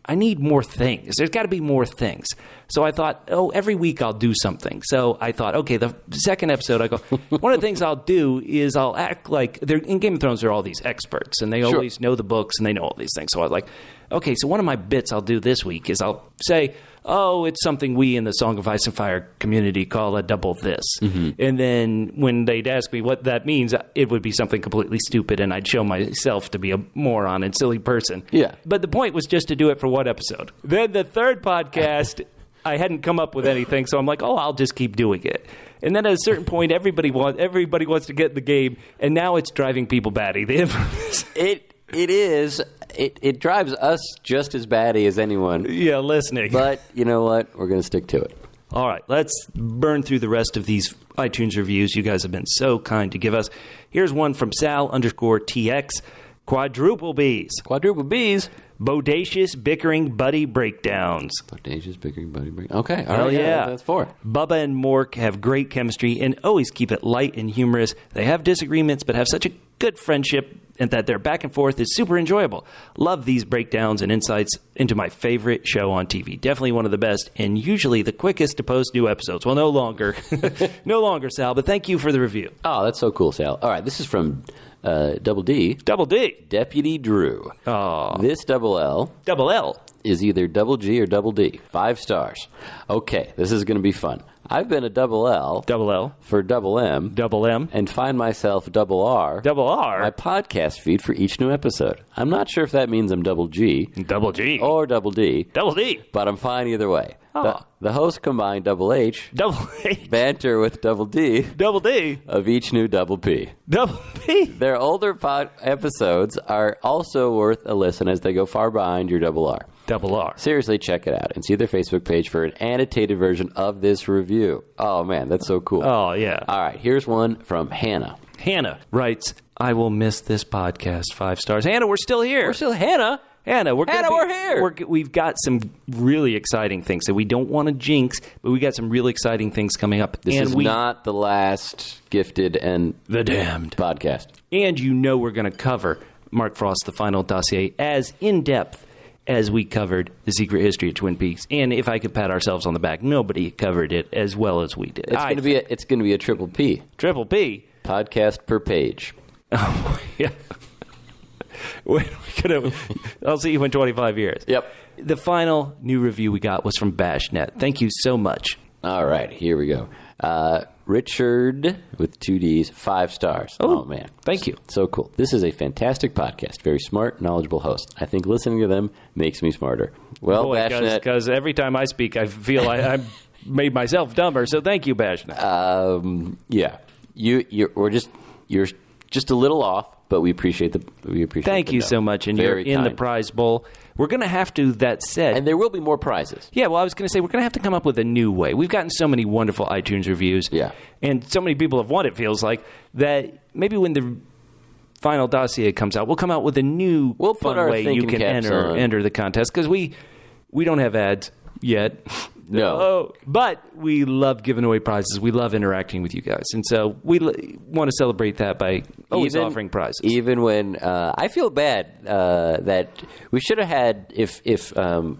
I need more things. There's got to be more things. So I thought, every week I'll do something. So I thought, okay, the second episode, I go, one of the things I'll do is I'll act like, in Game of Thrones, there are all these experts, and they always know the books, and they know all these things. So I was like, okay, so one of my bits I'll do this week is I'll say, it's something we in the Song of Ice and Fire community call a double this. Mm-hmm. And then when they'd ask me what that means, it would be something completely stupid, and I'd show myself to be a moron and silly person. Yeah. But the point was just to do it for one episode. Then the third podcast, I hadn't come up with anything, so I'm like, I'll just keep doing it. And then at a certain point, everybody wants to get in the game, and now it's driving people batty. It is. It drives us just as batty as anyone. Yeah, listening. But you know what? We're going to stick to it. All right, let's burn through the rest of these iTunes reviews you guys have been so kind to give us. Here's one from Sal_TX. Quadruple B's. Quadruple B's. Bodacious bickering buddy breakdowns. Bodacious bickering buddy breakdowns. Okay. Hell yeah. That's 4. Bubba and Mork have great chemistry and always keep it light and humorous. They have disagreements but have such a good friendship and that their back and forth is super enjoyable. Love these breakdowns and insights into my favorite show on TV. Definitely one of the best and usually the quickest to post new episodes. Well, no longer. No longer, Sal, but thank you for the review. Oh, that's so cool, Sal. All right, this is from Double D. Double D. Deputy Drew. Oh. This double L. Double L. Is either double G or double D. 5 stars. Okay, this is going to be fun. I've been a double L. Double L. For double M. Double M. And find myself double R. Double R. My podcast feed for each new episode. I'm not sure if that means I'm double G. Double G. Or double D. Double D. But I'm fine either way. The hosts combine Double H, banter with Double D, of each new Double P. Double P. Their older episodes are also worth a listen as they go far behind your Double R. Double R. Seriously, check it out and see their Facebook page for an annotated version of this review. Oh, man, that's so cool. Oh, yeah. All right, here's one from Hannah. Hannah writes, I will miss this podcast. 5 stars. Hannah, we're still here. We're still Hannah, we're here. We've got some really exciting things that we don't want to jinx, but we got some really exciting things coming up. This is not the last Gifted and the Damned podcast. And we're going to cover Mark Frost's The Final Dossier as in-depth as we covered The Secret History of Twin Peaks. And if I could pat ourselves on the back, nobody covered it as well as we did. It's going to be a triple P. Triple P? Podcast per page. Oh, yeah. I'll see you in 25 years. Yep. The final new review we got was from BashNet. Thank you so much. All right, here we go. Richard, with 2 Ds, 5 stars. Oh, man. Thank you. So cool. This is a fantastic podcast. Very smart, knowledgeable host. I think listening to them makes me smarter. Well, BashNet. Because every time I speak, I feel I've made myself dumber. So thank you, BashNet. Yeah. You're just a little off. But we appreciate Thank you so much, and you're in the prize bowl. We're going to have to, that said... And there will be more prizes. Yeah, well, I was going to say, we're going to have to come up with a new way. We've gotten so many wonderful iTunes reviews. Yeah. And so many people have won, it feels like, that maybe when the Final Dossier comes out, we'll come out with a new fun way you can enter the contest. Because we don't have ads yet. No. But we love giving away prizes. We love interacting with you guys. And so we want to celebrate that by always offering prizes. Even when I feel bad that we should have had if MCRW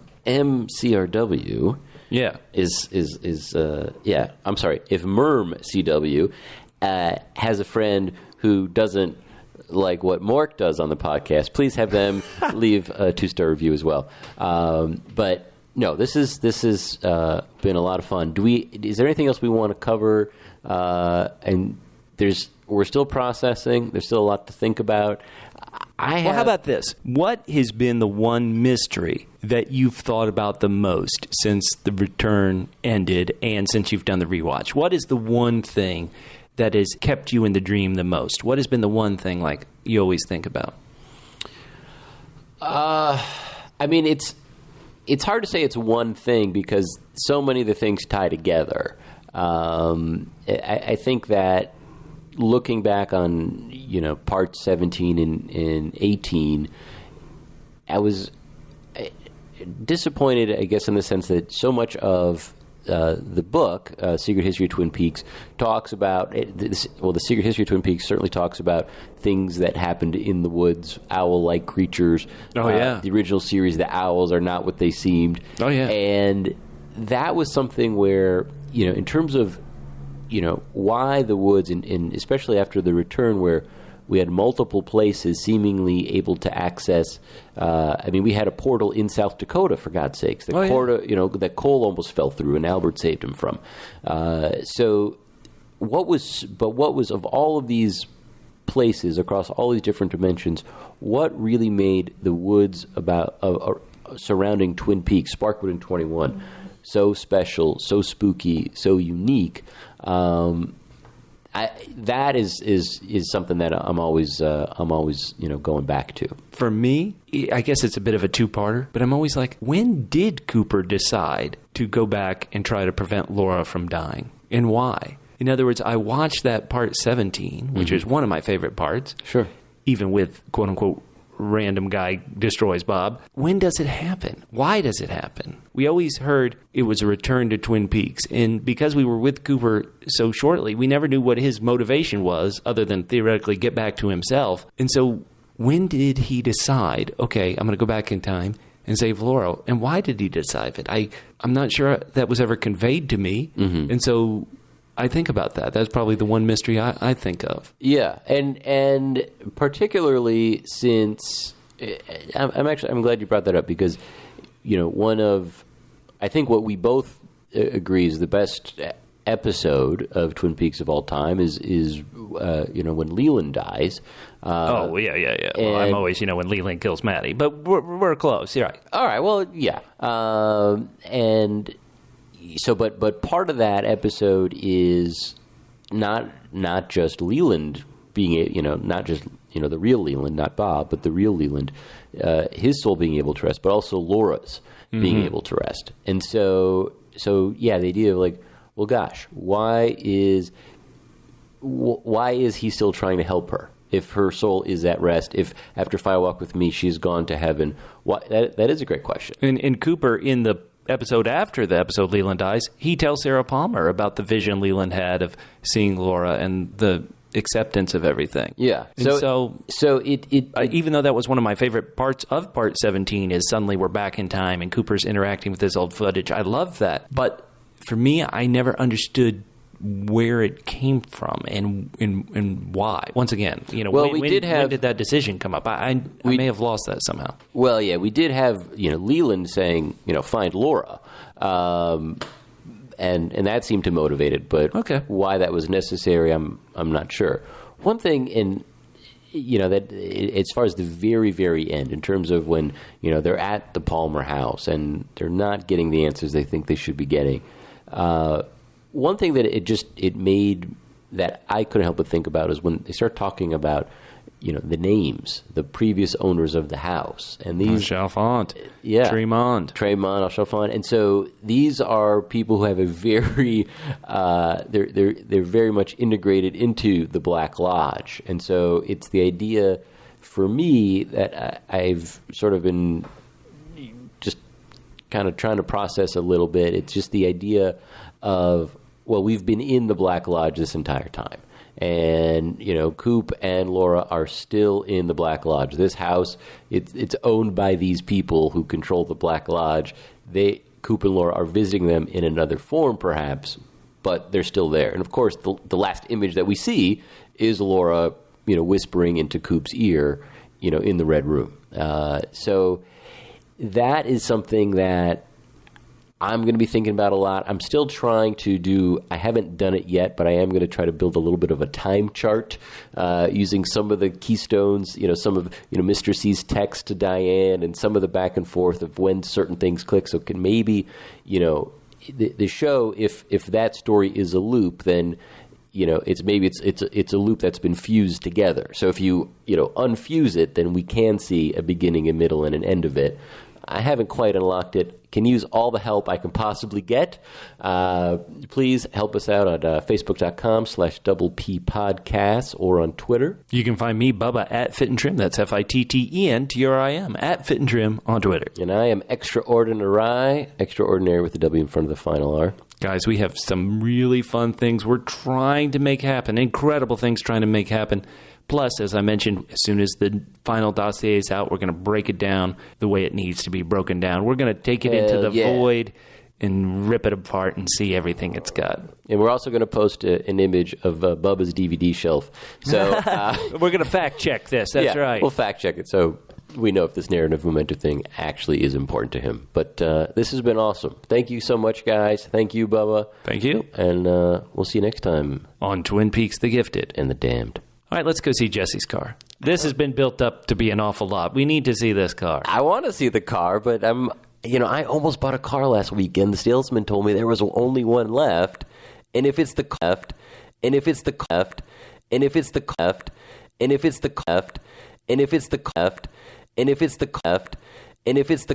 I'm sorry, if MermCW has a friend who doesn't like what Mork does on the podcast, please have them leave a 2-star review as well. But no, this has been a lot of fun. Is there anything else we want to cover? And we're still processing. There's still a lot to think about. How about this? What has been the one mystery that you've thought about the most since the return ended and since you've done the rewatch? What is the one thing that has kept you in the dream the most? What has been the one thing like you always think about? I mean, it's hard to say it's one thing because so many of the things tie together. I think that looking back on, part 17 and 18, I was disappointed, I guess, in the sense that so much of the book, Secret History of Twin Peaks, talks about the Secret History of Twin Peaks certainly talks about things that happened in the woods, owl-like creatures. Oh, yeah. The original series, the owls are not what they seemed. Oh, yeah. And that was something where, in terms of, why the woods, and especially after the return where we had multiple places seemingly able to access. We had a portal in South Dakota, for God's sakes. That Cole almost fell through, and Albert saved him from. So, what was of all of these places across all these different dimensions? What really made the woods surrounding Twin Peaks, Sparkwood and 21, so special, so spooky, so unique? That is something that I'm always going back to. For me, I guess it's a bit of a two-parter, but I'm always like, when did Cooper decide to go back and try to prevent Laura from dying, and why? In other words, I watched that part 17, which is one of my favorite parts. Sure. Even with quote unquote random guy destroys Bob. When does it happen? Why does it happen? We always heard it was a return to Twin Peaks. And because we were with Cooper so shortly, we never knew what his motivation was other than theoretically get back to himself. And so when did he decide, okay, I'm going to go back in time and save Laura? And why did he decide it? I'm not sure that was ever conveyed to me. Mm-hmm. And so I think about that. That's probably the one mystery I think of. Yeah, and particularly since I'm glad you brought that up because one of I think what we both agree is the best episode of Twin Peaks of all time is when Leland dies. Yeah. Well, I'm always when Leland kills Maddie, but we're close. You're right. All right. Well, yeah, and but part of that episode is not just Leland being, not just, the real Leland, not Bob, but the real Leland, his soul being able to rest, but also Laura's being able to rest. And so yeah, the idea of like, well, gosh, why is he still trying to help her? If her soul is at rest, if after Fire Walk with Me she's gone to heaven, that is a great question. And Cooper, in the episode after the episode Leland dies, he tells Sarah Palmer about the vision Leland had of seeing Laura and the acceptance of everything. Yeah. And so it even though that was one of my favorite parts of Part 17 is suddenly we're back in time and Cooper's interacting with this old footage. I love that. But for me, I never understood where it came from and why. Once again, when did that decision come up? I may have lost that somehow. Well, yeah, we did have Leland saying find Laura, and that seemed to motivate it. But why that was necessary, I'm not sure. One thing that as far as the very, very end, in terms of when they're at the Palmer house and they're not getting the answers they think they should be getting. One thing that it made that I couldn't help but think about is when they start talking about, the names, the previous owners of the house, and these Chalfant, Tremont, Chalfant, and so these are people who have a very, they're very much integrated into the Black Lodge, and so it's the idea for me that I've sort of been just kind of trying to process a little bit. It's just the idea of, well, we've been in the Black Lodge this entire time. And, Coop and Laura are still in the Black Lodge. This house, it's owned by these people who control the Black Lodge. Coop and Laura are visiting them in another form, perhaps, but they're still there. And, of course, the last image that we see is Laura, whispering into Coop's ear, in the Red Room. So that is something that I'm going to be thinking about a lot. I'm still trying to I haven't done it yet, but I am going to try to build a little bit of a time chart using some of the keystones, some of, Mr. C's text to Diane and some of the back and forth of when certain things click. So can maybe, the show, if that story is a loop, then, it's a loop that's been fused together. So if you, unfuse it, then we can see a beginning, a middle, and an end of it. I haven't quite unlocked it. Can use all the help I can possibly get. Please help us out at facebook.com/double-P podcasts or on Twitter. You can find me, Bubba, at Fit and Trim. That's FITTENTRIM, at Fit and Trim on Twitter. And I am extraordinary with the W in front of the final R. Guys, we have some really fun things we're trying to make happen. Incredible things trying to make happen. Plus, as I mentioned, as soon as the final dossier is out, we're going to break it down the way it needs to be broken down. We're going to take it into the void and rip it apart and see everything it's got. And we're also going to post an image of Bubba's DVD shelf. So we're going to fact check this. That's right. We'll fact check it so we know if this narrative momentum thing actually is important to him. But this has been awesome. Thank you so much, guys. Thank you, Bubba. Thank you. And we'll see you next time on Twin Peaks: The Gifted and the Damned. All right, let's go see Jesse's car. This has been built up to be an awful lot. We need to see this car. I want to see the car, but I almost bought a car last weekend. The salesman told me there was only one left, and if it's the left, and if it's the left, and if it's the left, and if it's the left, and if it's the left, and if it's the left, and if it's the